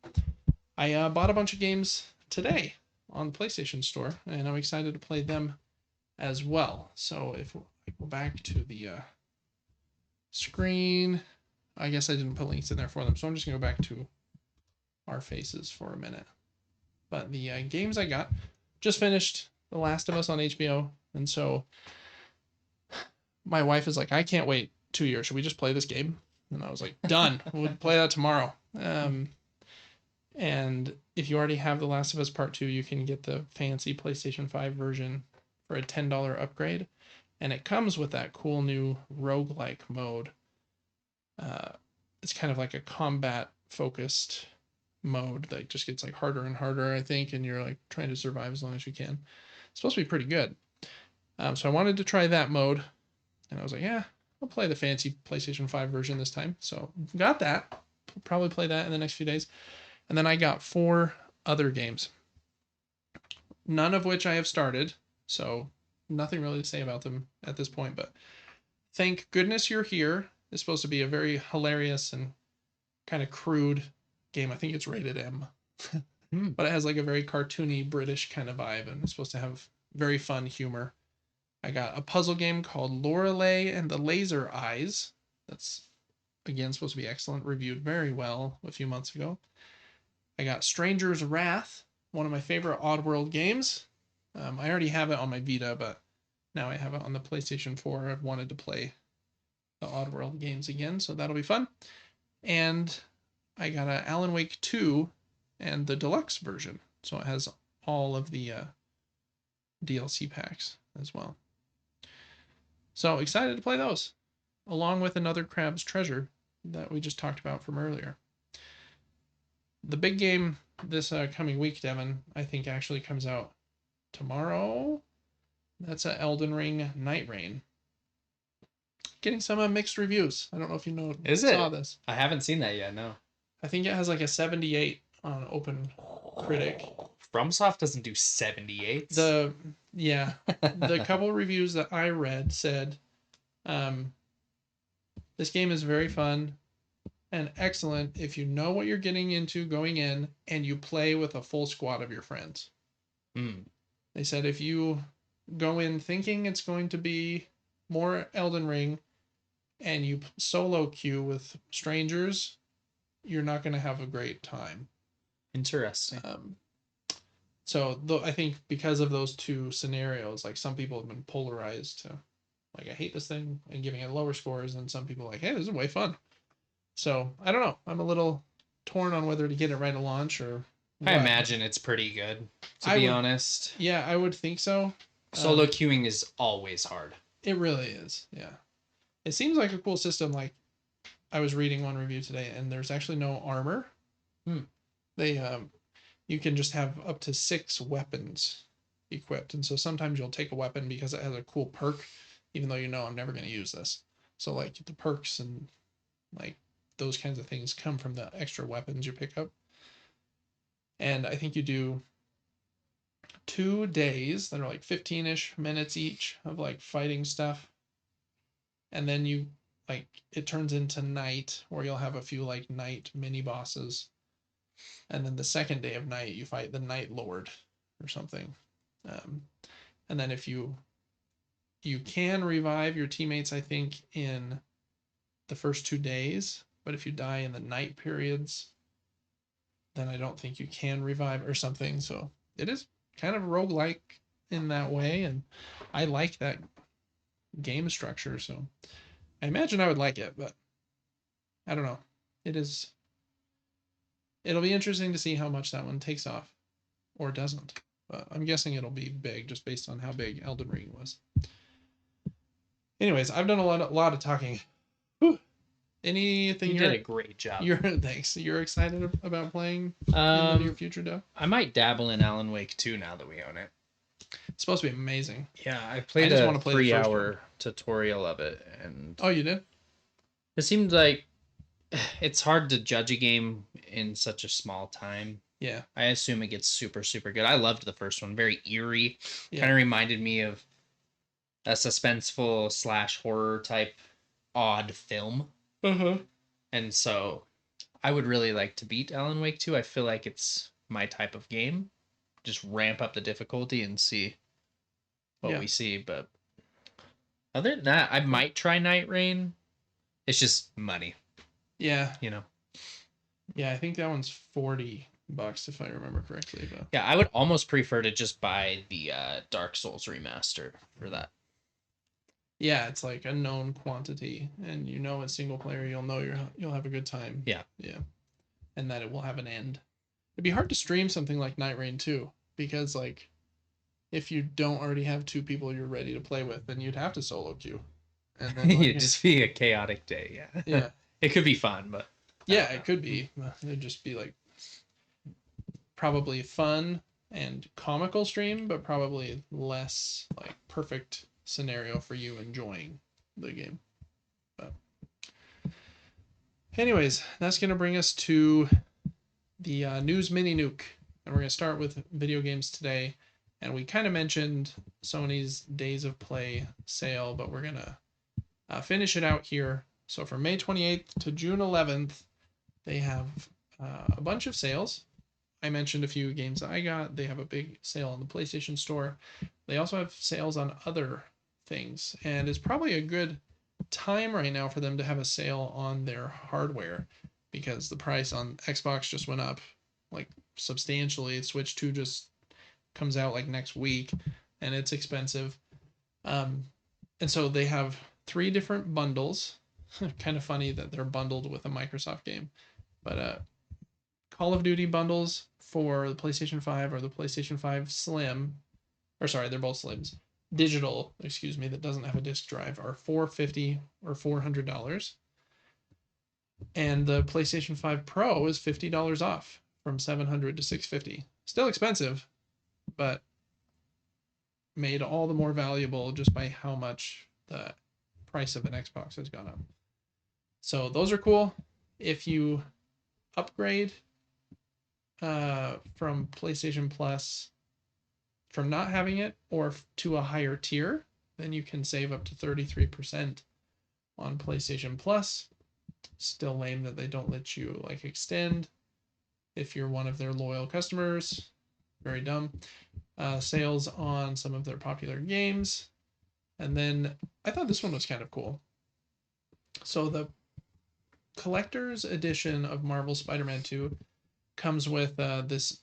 I bought a bunch of games today on the PlayStation Store, and I'm excited to play them as well. So if I go back to the screen, I guess I didn't put links in there for them, so I'm just going to go back to our faces for a minute. But the games I got, just finished The Last of Us on HBO, and so my wife is like, I can't wait 2 years. Should we just play this game? And I was like, done. We'll play that tomorrow. And if you already have The Last of Us Part 2, you can get the fancy PlayStation 5 version for a $10 upgrade. And it comes with that cool new roguelike mode. It's kind of like a combat-focused mode that just gets like harder and harder, I think, and you're like trying to survive as long as you can. It's supposed to be pretty good. So I wanted to try that mode, and I was like, yeah, I'll play the fancy PlayStation 5 version this time. So got that. Probably play that in the next few days. And then I got 4 other games, none of which I have started, so nothing really to say about them at this point. But Thank Goodness You're Here is supposed to be a very hilarious and kind of crude game. I think it's rated M. But it has like a very cartoony British kind of vibe, and it's supposed to have very fun humor. I got a puzzle game called Lorelei and the Laser Eyes. That's, again, supposed to be excellent. Reviewed very well a few months ago. I got Stranger's Wrath, one of my favorite Oddworld games. I already have it on my Vita, but now I have it on the PlayStation 4. I've wanted to play the Oddworld games again, so that'll be fun. And I got a Alan Wake 2 and the deluxe version, so it has all of the DLC packs as well. So excited to play those, along with another Crab's Treasure that we just talked about from earlier. The big game this coming week, Devin, I think actually comes out tomorrow. That's a Elden Ring Nightreign. Getting some mixed reviews. I don't know if you know. Saw this. I haven't seen that yet. No. I think it has like a 78 on Open Critic. FromSoft doesn't do 78s. The couple reviews that I read said, this game is very fun and excellent if you know what you're getting into going in and you play with a full squad of your friends. They said if you go in thinking it's going to be more Elden Ring and you solo queue with strangers, you're not going to have a great time. Interesting. So I think because of those two scenarios, like some people have been polarized to like, I hate this thing and giving it lower scores, and some people are like, hey, this is way fun. So I don't know. I'm a little torn on whether to get it right at launch or what. I imagine it's pretty good, to be honest. Yeah, I would think so. Solo queuing is always hard. It really is. Yeah. It seems like a cool system. Like I was reading one review today, and there's actually no armor. They you can just have up to 6 weapons equipped, and so sometimes you'll take a weapon because it has a cool perk, even though you know I'm never going to use this. So like the perks and like those kinds of things come from the extra weapons you pick up. And I think you do 2 days that are like 15-ish minutes each of like fighting stuff. And then you like it turns into night, where you'll have a few like night mini bosses. And then the second day of night, you fight the Night Lord or something. And then if you can revive your teammates, I think, in the first 2 days. But if you die in the night periods, then I don't think you can revive or something. So it is kind of roguelike in that way, and I like that game structure, so I imagine I would like it, but I don't know. It'll be interesting to see how much that one takes off or doesn't. But I'm guessing it'll be big just based on how big Elden Ring was. Anyways, I've done a lot of talking. Whew. Anything you did a great job. Thanks. You're excited about playing in the near future, Doug? I might dabble in Alan Wake 2 now that we own it. It's supposed to be amazing. Yeah, I played a 3-hour tutorial of it, and oh, you did? It seemed like it's hard to judge a game in such a small time. Yeah. I assume it gets super, super good. I loved the first one. Very eerie. Yeah. Kind of reminded me of a suspenseful / horror type odd film. And so I would really like to beat Alan Wake 2. I feel like it's my type of game. Just ramp up the difficulty and see what we see. But other than that, I might try Nightreign. It's just money. Yeah. You know? Yeah, I think that one's $40 if I remember correctly. But... yeah, I would almost prefer to just buy the Dark Souls remaster for that. Yeah, it's like a known quantity, and you know it's single player. You'll know you'll have a good time. Yeah. Yeah. And that it will have an end. It'd be hard to stream something like Nightreign too, because like if you don't already have 2 people you're ready to play with, then you'd have to solo queue. And then like, it'd just be a chaotic day, yeah. Yeah. It could be fun, but yeah, it could be. It'd just be like probably fun and comical stream, but probably less like perfect scenario for you enjoying the game. But anyways, that's gonna bring us to the news mini nuke, and we're gonna start with video games today. And we kind of mentioned Sony's Days of Play sale, but we're gonna finish it out here. So from May 28th to June 11th, they have a bunch of sales. I mentioned a few games that I got. They have a big sale on the PlayStation Store. They also have sales on other things, and it's probably a good time right now for them to have a sale on their hardware, because the price on Xbox just went up like substantially. Switch 2 just comes out like next week, and it's expensive. And so they have 3 different bundles. Kind of funny that they're bundled with a Microsoft game, but Call of Duty bundles for the PlayStation 5 or the PlayStation 5 Slim, or sorry, they're both Slims. Digital, excuse me, that doesn't have a disc drive are $450 or $400, and the PlayStation 5 Pro is $50 off from $700 to $650. Still expensive, but made all the more valuable just by how much the price of an Xbox has gone up. So those are cool. If you upgrade from PlayStation Plus, from not having it or to a higher tier, then you can save up to 33% on PlayStation Plus. Still lame that they don't let you like extend if you're one of their loyal customers. Very dumb. Sales on some of their popular games. And then I thought this one was kind of cool. So the collector's edition of Marvel Spider-Man 2 comes with this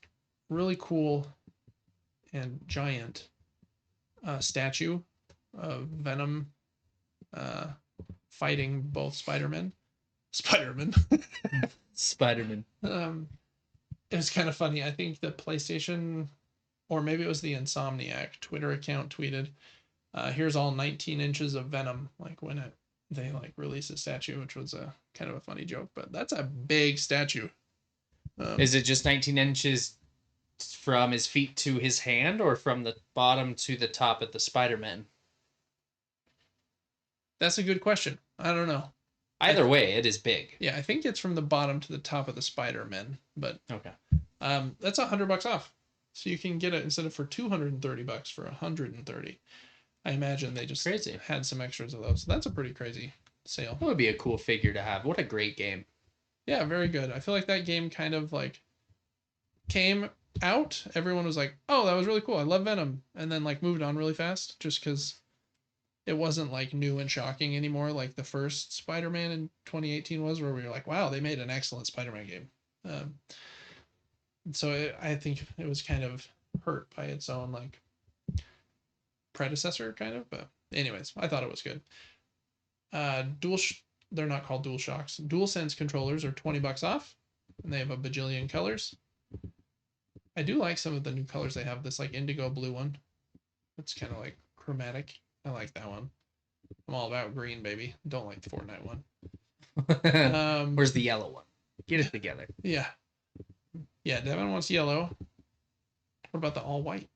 really cool and giant statue of Venom fighting both Spider-Man. It was kind of funny. I think the PlayStation, or maybe it was the Insomniac Twitter account, tweeted, here's all 19 inches of Venom, like when they like release a statue, which was a kind of a funny joke, but that's a big statue. Is it just 19 inches from his feet to his hand, or from the bottom to the top of the Spider-Man? That's a good question. I don't know. Either way, it is big. Yeah, I think it's from the bottom to the top of the Spider-Man, but okay. That's $100 off. So you can get it instead of for $230 for $130. I imagine they just had some extras of those. So that's a pretty crazy sale. That would be a cool figure to have. What a great game. Yeah, very good. I feel like that game kind of like came out. Everyone was like, oh, that was really cool. I love Venom. And then like moved on really fast just because it wasn't like new and shocking anymore like the first Spider-Man in 2018 was, where we were like, wow, they made an excellent Spider-Man game. So I think it was kind of hurt by its own like predecessor, kind of. But anyways, I thought it was good. They're not called Dual Shocks. DualSense controllers are $20 off, and they have a bajillion colors. I do like some of the new colors they have. This like indigo blue one. It's kind of like chromatic. I like that one. I'm all about green, baby. Don't like the Fortnite one. Where's the yellow one? Get it together. Yeah. Yeah, Devin wants yellow. What about the all white?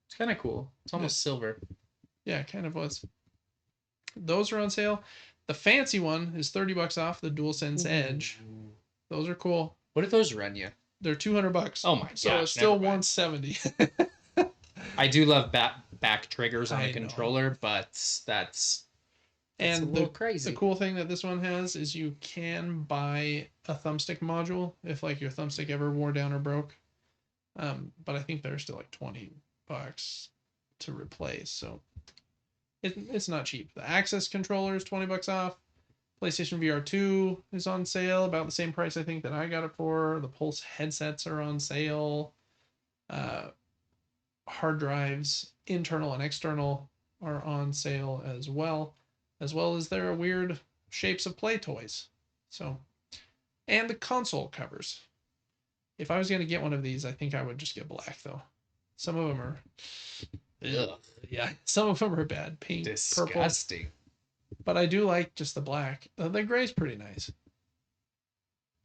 It's kind of cool. It's almost silver. Yeah, it kind of was. Those are on sale. The fancy one is $30 off, the DualSense Edge. Those are cool. What do those run you? They're $200. Oh my gosh. So it's still $170. I do love back triggers on a controller, but that's and a little crazy. The cool thing that this one has is you can buy a thumbstick module if like your thumbstick ever wore down or broke. But I think they're still like $20 to replace. So it's not cheap. The Access controller is $20 off. PlayStation VR 2 is on sale, about the same price I think that I got it for. The Pulse headsets are on sale. Hard drives, internal and external, are on sale as well as their weird shapes of play toys. So, and the console covers. If I was going to get one of these, I think I would just get black though. Some of them are, ugh. Yeah, some of them are bad. Pink, disgusting. Purple. But I do like just the black. The gray's pretty nice.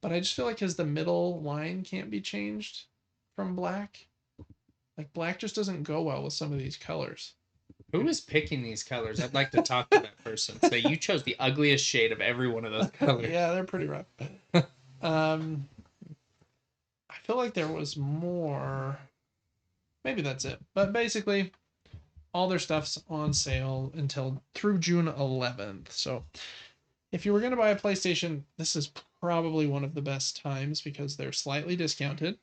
But I just feel like because the middle line can't be changed from black, like black just doesn't go well with some of these colors. Who is picking these colors? I'd like to talk to that person. So you chose the ugliest shade of every one of those colors. Yeah, they're pretty rough. I feel like there was more. Maybe that's it. But basically, all their stuff's on sale until through June 11th. So if you were going to buy a PlayStation, this is probably one of the best times because they're slightly discounted.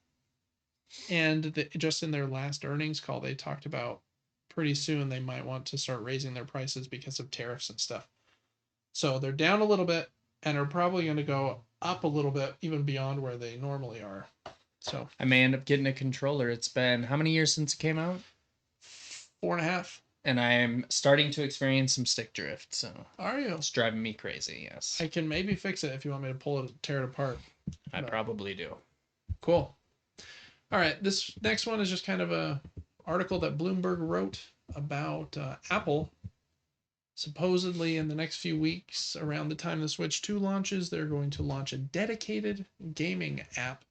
And just in their last earnings call, they talked about pretty soon they might want to start raising their prices because of tariffs and stuff. So they're down a little bit and are probably going to go up a little bit even beyond where they normally are. So I may end up getting a controller. It's been how many years since it came out? 4.5. And I'm starting to experience some stick drift. So are you? It's driving me crazy. Yes. I can maybe fix it if you want me to pull it, tear it apart. I probably do. Cool. All right. This next one is just kind of a article that Bloomberg wrote about Apple. Supposedly in the next few weeks, around the time the Switch 2 launches, they're going to launch a dedicated gaming app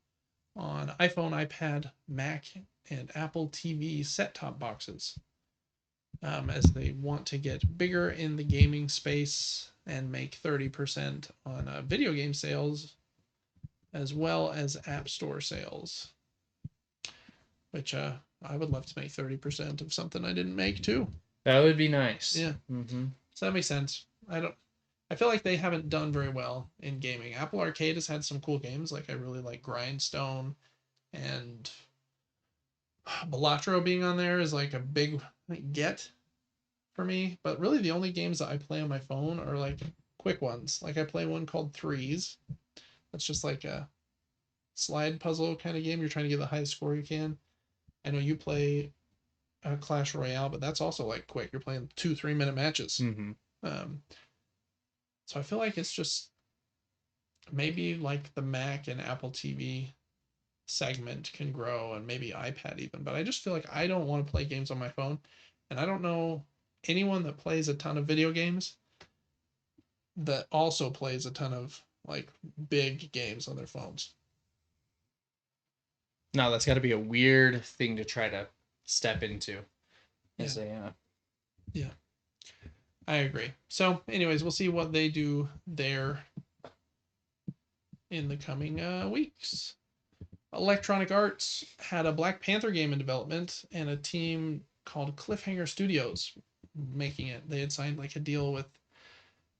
on iPhone, iPad, Mac, and Apple TV set-top boxes, as they want to get bigger in the gaming space and make 30% on video game sales as well as App Store sales, which I would love to make 30% of something I didn't make too. That would be nice. Yeah. Mm-hmm. So that makes sense. I feel like they haven't done very well in gaming. Apple Arcade has had some cool games. Like I really like Grindstone, and Balatro being on there is like a big get for me. But really the only games that I play on my phone are like quick ones. Like I play one called Threes. That's just like a slide puzzle kind of game. You're trying to get the highest score you can. I know you play Clash Royale, but that's also like quick. You're playing 2-3 minute matches. Mm-hmm. So I feel like it's just maybe like the Mac and Apple TV segment can grow, and maybe iPad even. But I just feel like I don't want to play games on my phone, and I don't know anyone that plays a ton of video games that also plays a ton of like big games on their phones. No, that's got to be a weird thing to try to step into. Yeah. Yeah. I agree. So, anyways, we'll see what they do there in the coming weeks. Electronic Arts had a Black Panther game in development, and a team called Cliffhanger Studios making it. They had signed like a deal with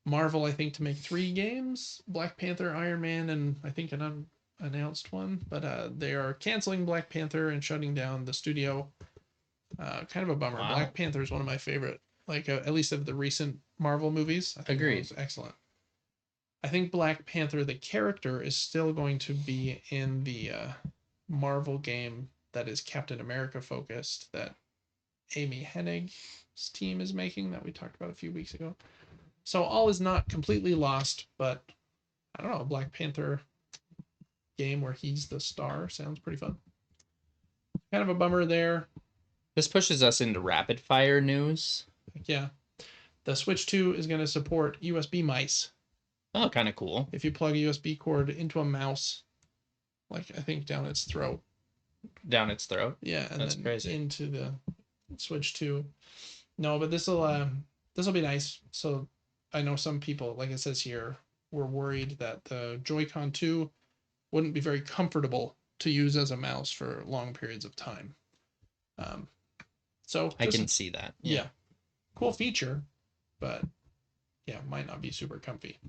Marvel, I think, to make 3 games: Black Panther, Iron Man, and I think an unannounced one. But they are canceling Black Panther and shutting down the studio. Kind of a bummer. Wow. Black Panther is one of my favorite, like at least of the recent Marvel movies. I think Agreed. It was excellent. I think Black Panther, the character, is still going to be in the Marvel game that is Captain America focused that Amy Hennig's team is making that we talked about a few weeks ago. So all is not completely lost, but I don't know, a Black Panther game where he's the star sounds pretty fun. Kind of a bummer there. This pushes us into rapid fire news. Yeah. The Switch 2 is going to support USB mice. Oh, kind of cool. If you plug a USB cord into a mouse, like I think down its throat. Down its throat? Yeah, and that's then crazy. Into the Switch 2. No, but this will be nice. So I know some people, like it says here, were worried that the Joy-Con 2 wouldn't be very comfortable to use as a mouse for long periods of time. So I can see that. Yeah. Cool feature, but yeah, might not be super comfy.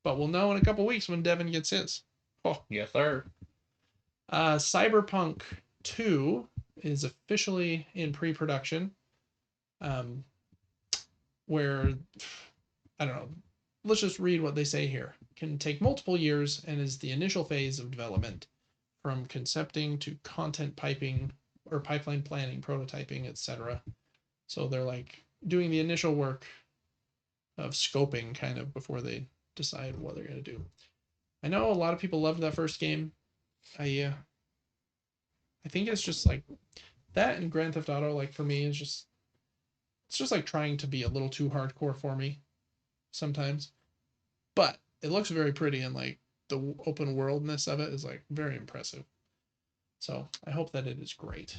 But we'll know in a couple weeks when Devin gets his. Oh, yes, sir. Cyberpunk 2 is officially in pre-production. Where, I don't know, let's just read what they say here. Can take multiple years and is the initial phase of development from concepting to content piping or pipeline planning, prototyping, etc. So they're like doing the initial work of scoping kind of before they decide what they're going to do. I know a lot of people loved that first game. I think it's just like that and Grand Theft Auto, like for me, is just it's just like trying to be a little too hardcore for me sometimes. But it looks very pretty and like the open worldness of it is like very impressive. So I hope that it is great.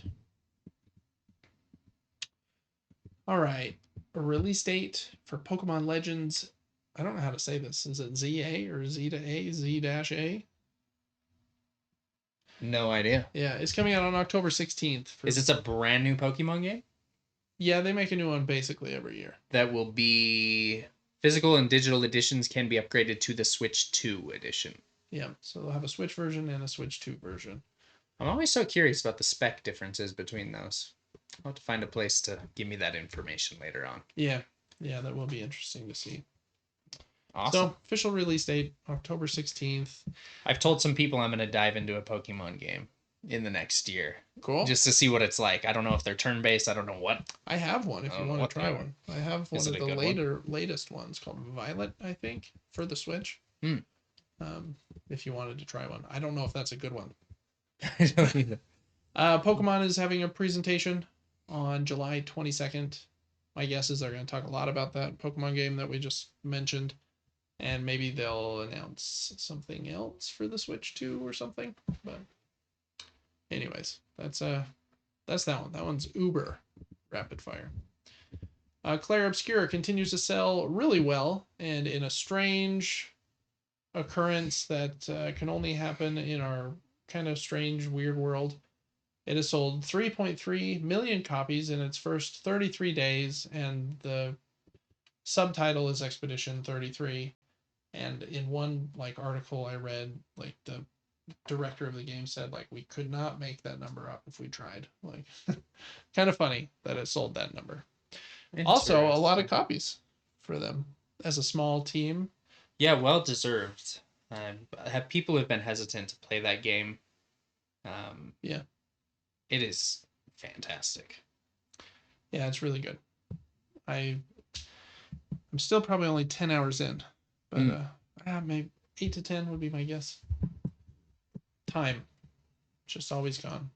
All right. A release date for Pokemon Legends. I don't know how to say this. Is it ZA or Z to A? Z-A? No idea. Yeah, it's coming out on October 16th. Is this a brand new Pokemon game? Yeah, they make a new one basically every year. That will be physical and digital editions can be upgraded to the Switch 2 edition. Yeah, so they'll have a Switch version and a Switch 2 version. I'm always so curious about the spec differences between those. I'll have to find a place to give me that information later on. Yeah, that will be interesting to see. Awesome. So, official release date, October 16th. I've told some people I'm going to dive into a Pokemon game in the next year. Cool. Just to see what it's like. I don't know if they're turn-based. I don't know what. I have one if you want to try one. I have one of the latest ones called Violet, I think, for the Switch. If you wanted to try one. I don't know if that's a good one. I don't either. Pokemon is having a presentation on July 22nd. My guess is they're going to talk a lot about that Pokemon game that we just mentioned. And maybe they'll announce something else for the Switch 2 or something. But anyways, that's that one. That one's uber rapid fire. Claire Obscura continues to sell really well, and in a strange occurrence that can only happen in our kind of strange, weird world. It has sold 3.3 million copies in its first 33 days, and the subtitle is Expedition 33. And in one like article I read, like the director of the game said, like, we could not make that number up if we tried. Like, kind of funny that it sold that number. Also, a lot of copies for them as a small team. Yeah, well deserved. People have been hesitant to play that game. Yeah, it is fantastic. Yeah, it's really good. I'm still probably only 10 hours in, but maybe 8 to 10 would be my guess. Time, just always gone.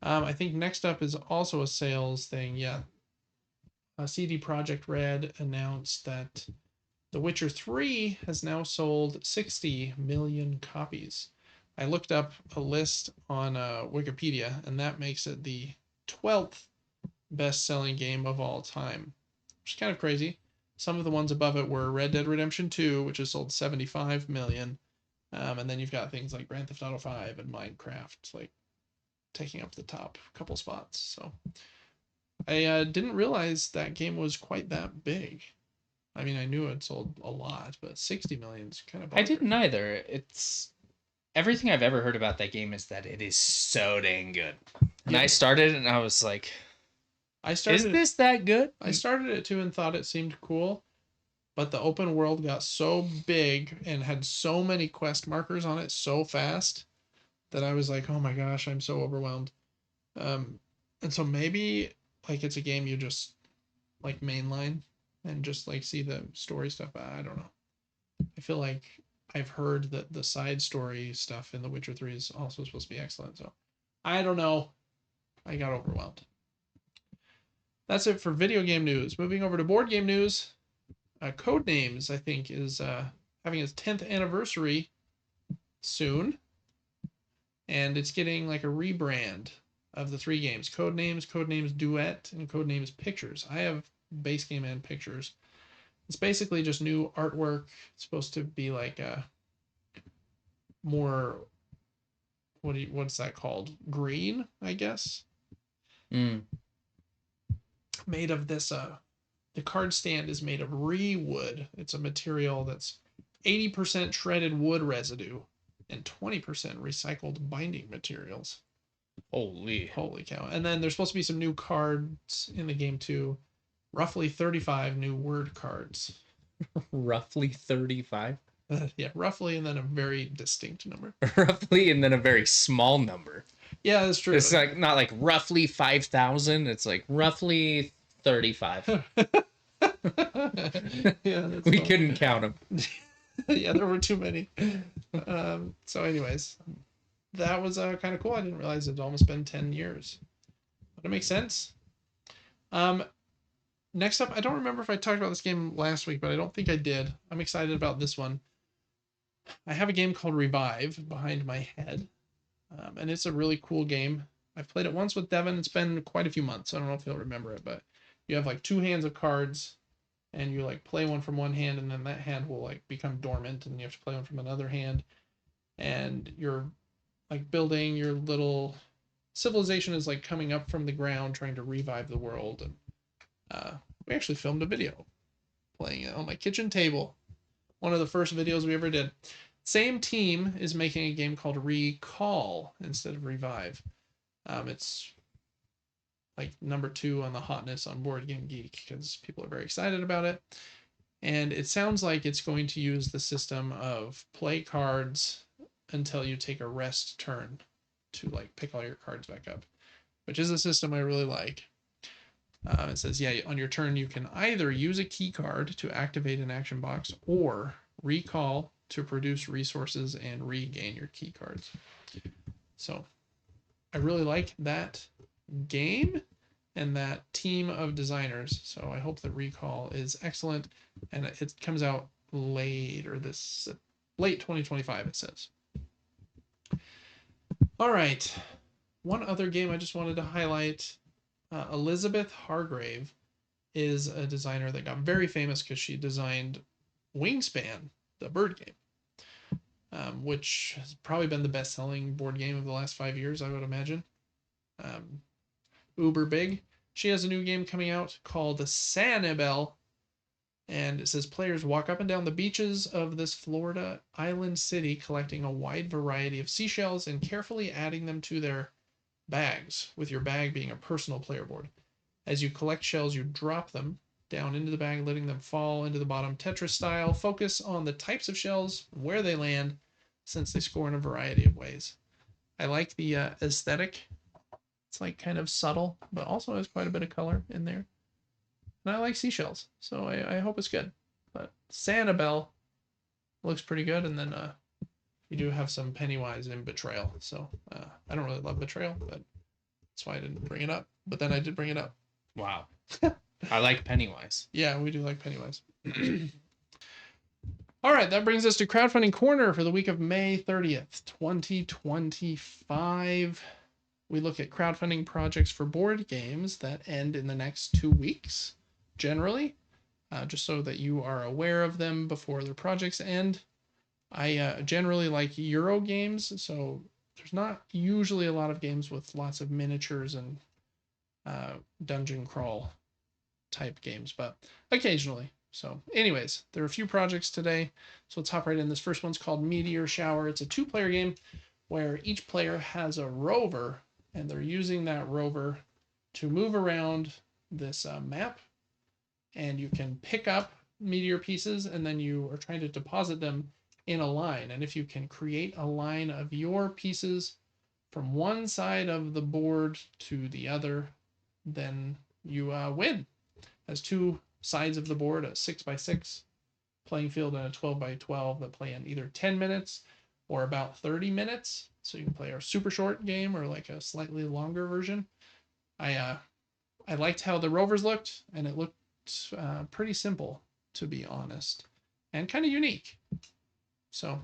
I think next up is also a sales thing. Yeah, CD Projekt Red announced that The Witcher 3 has now sold 60 million copies. I looked up a list on Wikipedia, and that makes it the 12th best-selling game of all time, which is kind of crazy. Some of the ones above it were Red Dead Redemption 2, which has sold 75 million. And then you've got things like Grand Theft Auto 5 and Minecraft, like, taking up the top couple spots. So I didn't realize that game was quite that big. I mean, I knew it sold a lot, but 60 million is kind of bonkers. I didn't either. It's everything I've ever heard about that game is that it is so dang good. And I started and I was like, is this that good? I started it too and thought it seemed cool, but the open world got so big and had so many quest markers on it so fast that I was like, oh my gosh, I'm so overwhelmed. And so maybe like it's a game you just like mainline and just like see the story stuff. I don't know. I feel like I've heard that the side story stuff in The Witcher 3 is also supposed to be excellent. So I don't know. I got overwhelmed. That's it for video game news. Moving over to board game news. Codenames, I think, is having its 10th anniversary soon. And it's getting like a rebrand of the 3 games: Codenames, Codenames Duet, and Codenames Pictures. I have base game and Pictures. It's basically just new artwork. It's supposed to be like a more what's that called? Green, I guess. Made of this the card stand is made of rewood. It's a material that's 80% shredded wood residue and 20% recycled binding materials. Holy cow. And then there's supposed to be some new cards in the game too. Roughly 35 new word cards. Roughly 35? Yeah, roughly, and then a very distinct number. Roughly, and then a very small number. Yeah, that's true. It's like not like roughly 5,000. It's like roughly 35. Yeah, we couldn't count them. Yeah, there were too many. So anyways, that was kind of cool. I didn't realize it'd almost been 10 years. But it makes sense. Next up, I don't remember if I talked about this game last week, but I don't think I did. I'm excited about this one. I have a game called Revive behind my head, and it's a really cool game. I've played it once with Devin. It's been quite a few months. So I don't know if he'll remember it, but you have like 2 hands of cards, and you like play one from one hand, and then that hand will like become dormant, and you have to play one from another hand, and you're like building your little civilization is like coming up from the ground, trying to revive the world. And we actually filmed a video playing it on my kitchen table. One of the first videos we ever did. Same team is making a game called Recall instead of Revive. It's like number 2 on the hotness on Board Game Geek because people are very excited about it. And it sounds like it's going to use the system of play cards until you take a rest turn to like pick all your cards back up, which is a system I really like. It says, yeah, on your turn, you can either use a key card to activate an action box or recall to produce resources and regain your key cards. So I really like that game and that team of designers. So I hope that Recall is excellent, and it comes out late 2025, it says. All right. One other game I just wanted to highlight. Elizabeth Hargrave is a designer that got very famous because she designed Wingspan, the bird game, which has probably been the best-selling board game of the last 5 years, I would imagine. Uber big. She has a new game coming out called Sanibel, and it says players walk up and down the beaches of this Florida island city, collecting a wide variety of seashells and carefully adding them to their bags, with your bag being a personal player board. As you collect shells, you drop them down into the bag, letting them fall into the bottom Tetris style. Focus on the types of shells, where they land, since they score in a variety of ways. I like the aesthetic. It's like kind of subtle, but also has quite a bit of color in there. And I like seashells, so I hope it's good. But Sanibel looks pretty good, and then you do have some Pennywise in Betrayal. So I don't really love Betrayal, but that's why I didn't bring it up. But then I did bring it up. Wow. I like Pennywise. Yeah, we do like Pennywise. All right, that brings us to Crowdfunding Corner for the week of May 30th, 2025. We look at crowdfunding projects for board games that end in the next 2 weeks, generally, just so that you are aware of them before their projects end. I generally like Euro games, so there's not usually a lot of games with lots of miniatures and dungeon crawl type games, but occasionally. So anyways, there are a few projects today, so let's hop right in. This first one's called Meteor Shower. It's a 2-player game where each player has a rover, and they're using that rover to move around this map, and you can pick up meteor pieces, and then you are trying to deposit them in a line. And if you can create a line of your pieces from one side of the board to the other, then you win. Has two sides of the board, a 6x6 playing field and a 12x12 that play in either 10 minutes or about 30 minutes. So you can play a super short game or like a slightly longer version. I liked how the rovers looked, and it looked pretty simple, to be honest, and kind of unique. So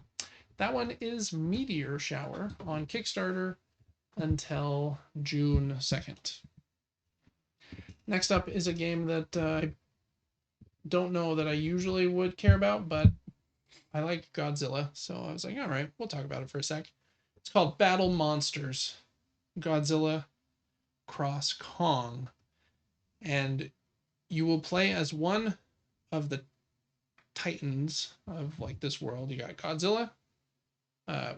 that one is Meteor Shower on Kickstarter until June 2nd. Next up is a game that I don't know that I usually would care about, but I like Godzilla, so I was like, all right, we'll talk about it for a sec. It's called Battle Monsters Godzilla Cross Kong, and you will play as one of the titans of like this world. You got Godzilla.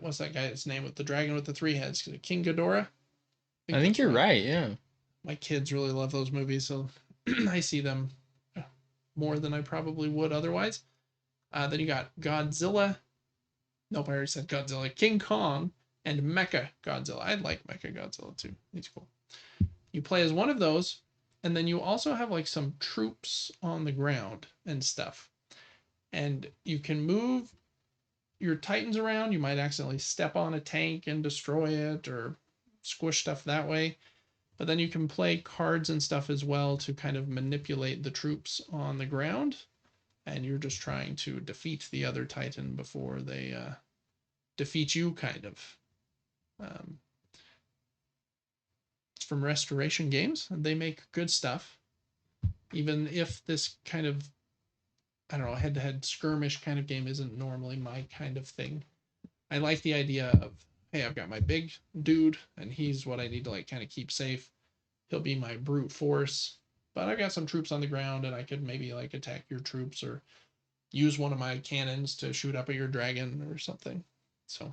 What's that guy's name with the dragon with the three heads? King Ghidorah. I think you're right. Yeah. My kids really love those movies, so I see them more than I probably would otherwise. Then you got Godzilla. Nope, I already said Godzilla. King Kong and Mecha Godzilla. I like Mecha Godzilla too. He's cool. You play as one of those, and then you also have like some troops on the ground and stuff. And you can move your Titans around. You might accidentally step on a tank and destroy it or squish stuff that way. But then you can play cards and stuff as well to kind of manipulate the troops on the ground. And you're just trying to defeat the other Titan before they defeat you, kind of. It's from Restoration Games, and they make good stuff. Even if this kind of, I don't know, head-to-head skirmish kind of game isn't normally my kind of thing. I like the idea of, hey, I've got my big dude, and he's what I need to like kind of keep safe. He'll be my brute force, but I've got some troops on the ground, and I could maybe like attack your troops or use one of my cannons to shoot up at your dragon or something. So,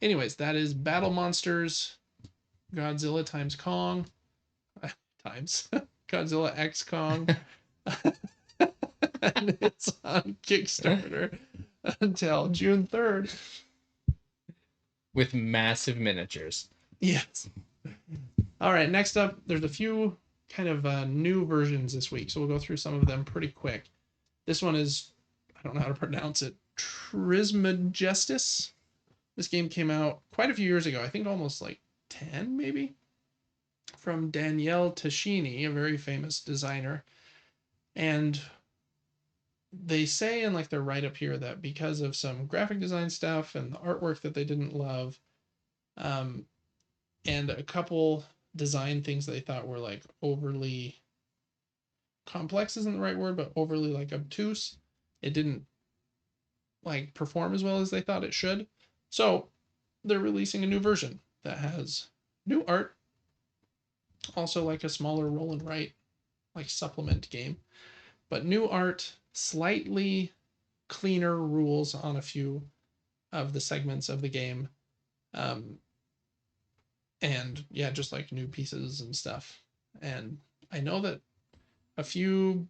anyways, that is Battle Monsters Godzilla times Kong times Godzilla X Kong. And it's on Kickstarter until June 3rd. With massive miniatures. Yes. All right, next up, there's a few kind of new versions this week, so we'll go through some of them pretty quick. This one is, I don't know how to pronounce it, Trismegistus. This game came out quite a few years ago, I think almost like 10 maybe, from Danielle Tascini, a very famous designer. And they say in like their write-up here that because of some graphic design stuff and the artwork that they didn't love, and a couple design things they thought were like overly complex isn't the right word, but overly like obtuse, it didn't like perform as well as they thought it should. So they're releasing a new version that has new art, also like a smaller roll and write like supplement game, but new art, slightly cleaner rules on a few of the segments of the game, and yeah, just like new pieces and stuff. And I know that a few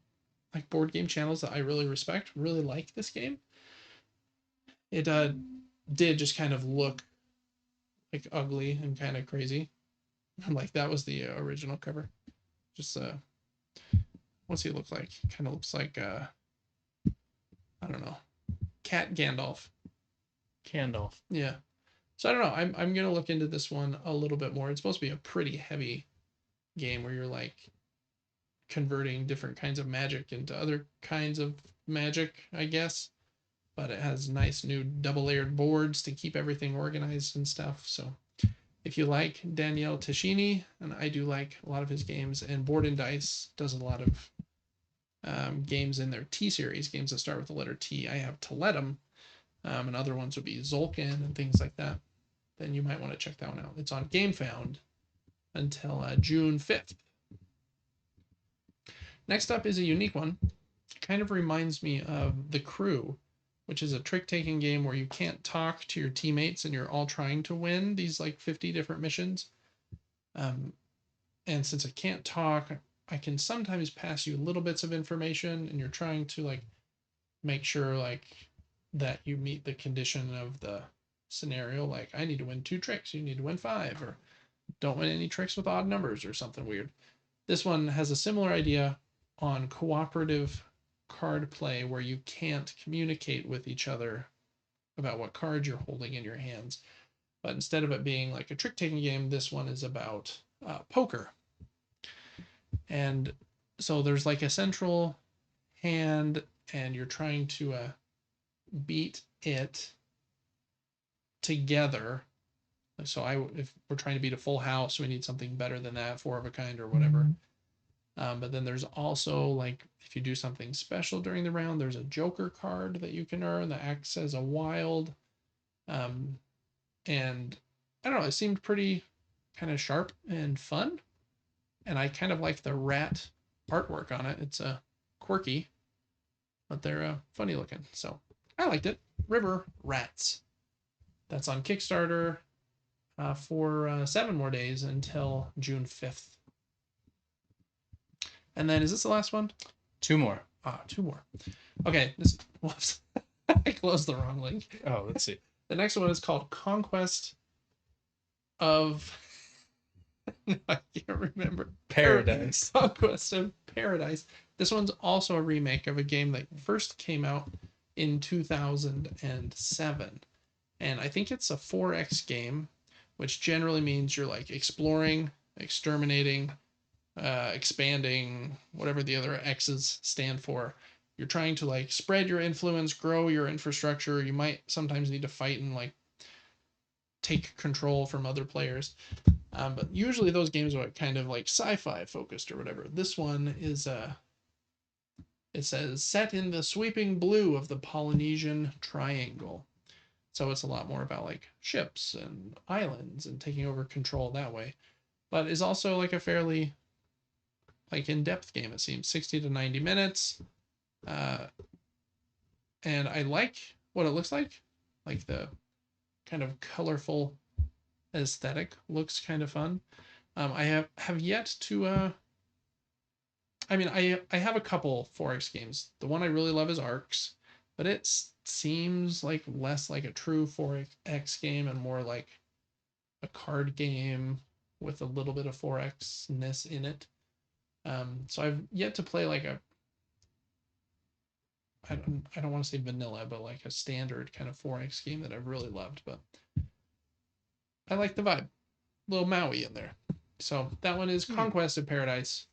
like board game channels that I really respect really like this game. It did just kind of look like ugly and kind of crazy. Like that was the original cover. Just what's he look like? Kind of looks like I don't know, Cat Gandalf. Gandalf. Yeah. So I don't know. I'm gonna look into this one a little bit more. It's supposed to be a pretty heavy game where you're like converting different kinds of magic into other kinds of magic, I guess. But it has nice new double layered boards to keep everything organized and stuff. So if you like Danielle Tascini, and I do like a lot of his games, and Board and Dice does a lot of games in their T series, games that start with the letter T. I have Toletum, and other ones would be Zolkin and things like that. Then you might want to check that one out. It's on GameFound until June 5th. Next up is a unique one. It kind of reminds me of The Crew, which is a trick-taking game where you can't talk to your teammates and you're all trying to win these like 50 different missions. And since I can't talk, I can sometimes pass you little bits of information, and you're trying to like make sure like that you meet the condition of the scenario, like I need to win 2 tricks, you need to win 5, or don't win any tricks with odd numbers or something weird. This one has a similar idea on cooperative card play where you can't communicate with each other about what cards you're holding in your hands. But instead of it being like a trick taking game, this one is about poker. And so there's like a central hand, and you're trying to beat it together. So if we're trying to beat a full house, we need something better than that, 4 of a kind or whatever. But then there's also, like, if you do something special during the round, there's a joker card that you can earn that acts as a wild. And I don't know, it seemed pretty kind of sharp and fun. And I kind of like the rat artwork on it. It's quirky, but they're funny looking. So I liked it. River Rats. That's on Kickstarter for 7 more days until June 5th. And then, is this the last one? 2 more. 2 more. Okay, whoops. I closed the wrong link. Oh, let's see. The next one is called Conquest of... no, I can't remember. Paradise. Conquest of Paradise. This one's also a remake of a game that first came out in 2007. And I think it's a 4X game, which generally means you're like exploring, exterminating, expanding, whatever the other X's stand for. You're trying to like spread your influence, grow your infrastructure. You might sometimes need to fight and like take control from other players. But usually those games are kind of like sci-fi focused or whatever. This one is it says set in the sweeping blue of the Polynesian Triangle. So it's a lot more about like ships and islands and taking over control that way. But is also like a fairly like in-depth game, it seems. 60 to 90 minutes. And I like what it looks like. Like the kind of colorful aesthetic looks kind of fun. I have yet to I mean, I have a couple 4X games. The one I really love is Arcs, but it seems like less like a true 4X game and more like a card game with a little bit of 4X-ness in it. So I've yet to play like I don't want to say vanilla, but like a standard kind of 4X game that I've really loved. But I like the vibe. Little Maui in there. So that one is Conquest of Paradise,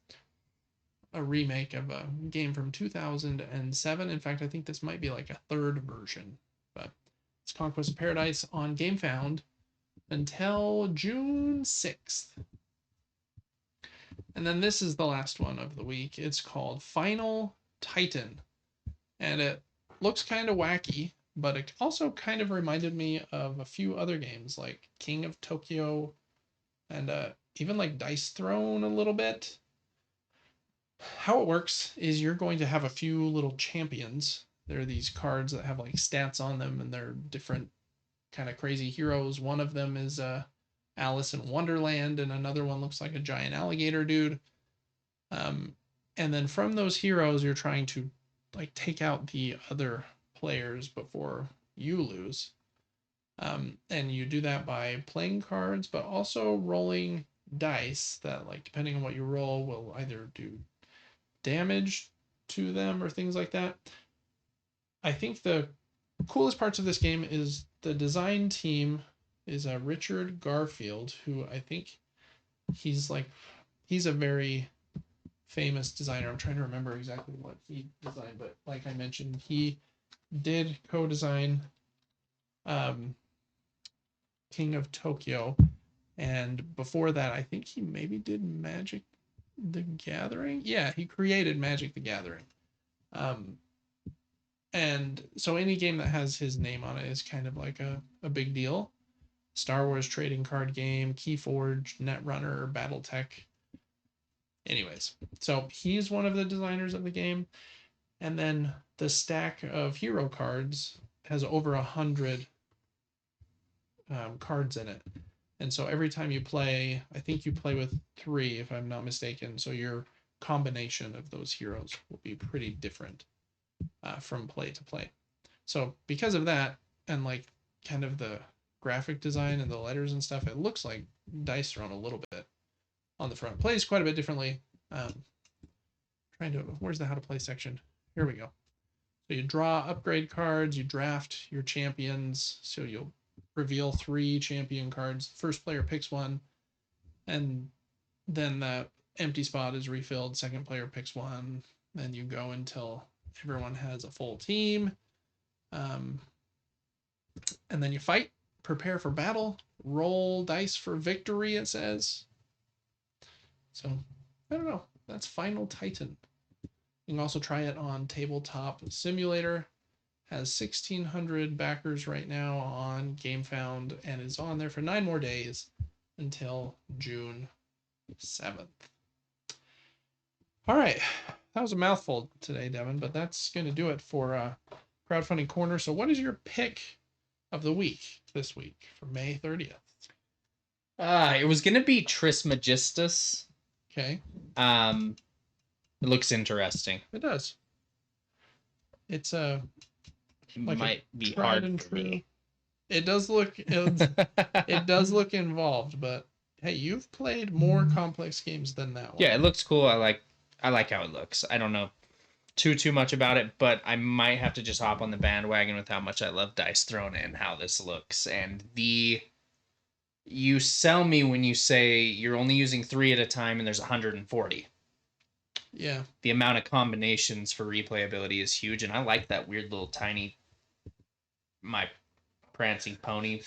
a remake of a game from 2007. In fact, I think this might be like a 3rd version. But it's Conquest of Paradise on GameFound until June 6th. And then this is the last one of the week. It's called Final Titan. And it looks kind of wacky, but it also kind of reminded me of a few other games like King of Tokyo and even like Dice Throne a little bit. How it works is you're going to have a few little champions. There are these cards that have like stats on them, and they're different kind of crazy heroes. One of them is Alice in Wonderland, and another one looks like a giant alligator dude. And then from those heroes, you're trying to like take out the other players before you lose. And you do that by playing cards, but also rolling dice that, like, depending on what you roll, will either do damage to them or things like that. I think the coolest parts of this game is the design team is Richard Garfield, who I think he's a very famous designer. I'm trying to remember exactly what he designed, but like I mentioned, he did co-design King of Tokyo, and before that I think he maybe did Magic the Gathering. Yeah, he created Magic the Gathering. And so any game that has his name on it is kind of like a big deal. Star Wars trading card game, Keyforge, Netrunner, Battletech. Anyways, so he's one of the designers of the game. And then the stack of hero cards has over 100 cards in it. And so every time you play, I think you play with 3, if I'm not mistaken. So your combination of those heroes will be pretty different from play to play. So because of that, and like kind of the graphic design and the letters and stuff, it looks like dice thrown a little bit on the front. Plays quite a bit differently. Where's the how to play section? Here we go. So you draw upgrade cards, you draft your champions. So you'll reveal 3 champion cards. First player picks one, and then the empty spot is refilled. Second player picks one. Then you go until everyone has a full team. And then you fight, prepare for battle, roll dice for victory, it says. So, I don't know. That's Final Titan. You can also try it on Tabletop Simulator. Has 1,600 backers right now on GameFound and is on there for 9 more days until June 7th. All right. That was a mouthful today, Devin, but that's going to do it for Crowdfunding Corner. So what is your pick of the week this week for May 30th? It was going to be Trismegistus. Okay. It looks interesting. It does. It's like might be hard for me. It does look it does look involved, but hey, you've played more complex games than that one. Yeah, it looks cool. I like how it looks. I don't know too much about it, but I might have to just hop on the bandwagon with how much I love dice thrown and how this looks. And you sell me when you say you're only using 3 at a time and there's 140. Yeah. The amount of combinations for replayability is huge, and I like that weird little tiny my prancing pony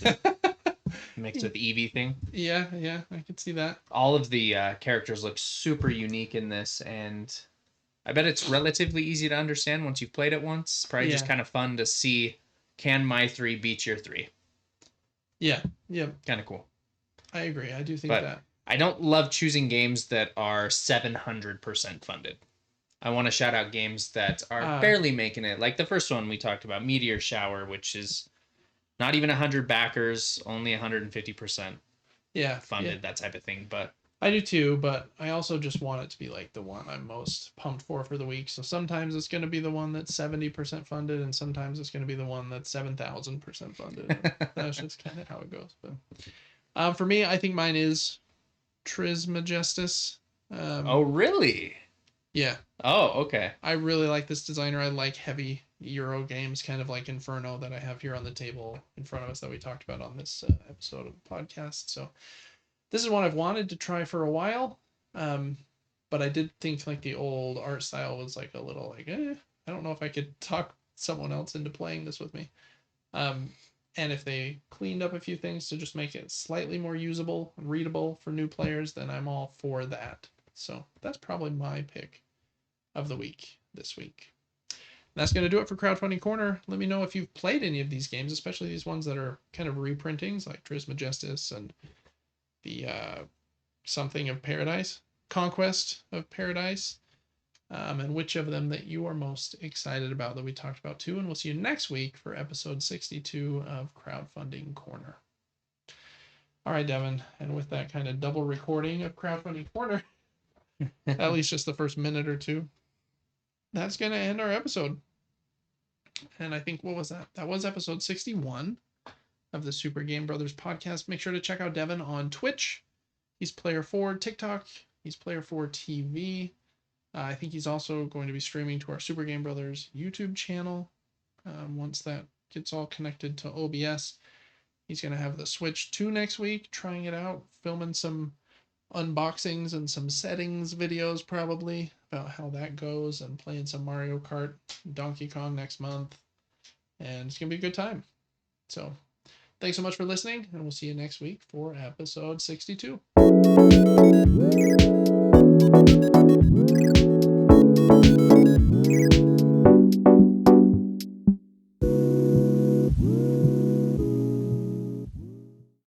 mixed with Eevee thing. Yeah, I can see that. All of the characters look super unique in this, and I bet it's relatively easy to understand once you've played it once. Probably just kind of fun to see, can my 3 beat your 3? Yeah. Kind of cool. I agree. I do think that. I don't love choosing games that are 700% funded. I want to shout out games that are barely making it. Like the first one we talked about, Meteor Shower, which is not even 100 backers, only 150% funded, that type of thing. But I do too, but I also just want it to be like the one I'm most pumped for the week. So sometimes it's going to be the one that's 70% funded, and sometimes it's going to be the one that's 7,000% funded. That's just kind of how it goes. But for me, I think mine is Trismegistus. Oh, really? Yeah. Oh, okay. I really like this designer. I like heavy Euro games, kind of like Inferno that I have here on the table in front of us that we talked about on this episode of the podcast. So this is one I've wanted to try for a while. But I did think like the old art style was like a little like, I don't know if I could talk someone else into playing this with me. And if they cleaned up a few things to just make it slightly more usable and readable for new players, then I'm all for that. So that's probably my pick of the week this week. And that's going to do it for Crowdfunding Corner. Let me know if you've played any of these games, especially these ones that are kind of reprintings like Trismegistus and the Something of Paradise, Conquest of Paradise, and which of them that you are most excited about that we talked about too. And we'll see you next week for episode 62 of Crowdfunding Corner. All right, Devin. And with that kind of double recording of Crowdfunding Corner, at least just the first minute or two, that's going to end our episode. And I think, what was that? That was episode 61 of the Super Game Brothers podcast. Make sure to check out Devin on Twitch. He's Player4 TikTok. He's Player4 TV. I think he's also going to be streaming to our Super Game Brothers YouTube channel. Once that gets all connected to OBS, he's going to have the Switch 2 next week, trying it out, filming some unboxings and some settings videos probably about how that goes, and playing some Mario Kart, Donkey Kong next month, and it's gonna be a good time. So thanks so much for listening, and we'll see you next week for episode 62.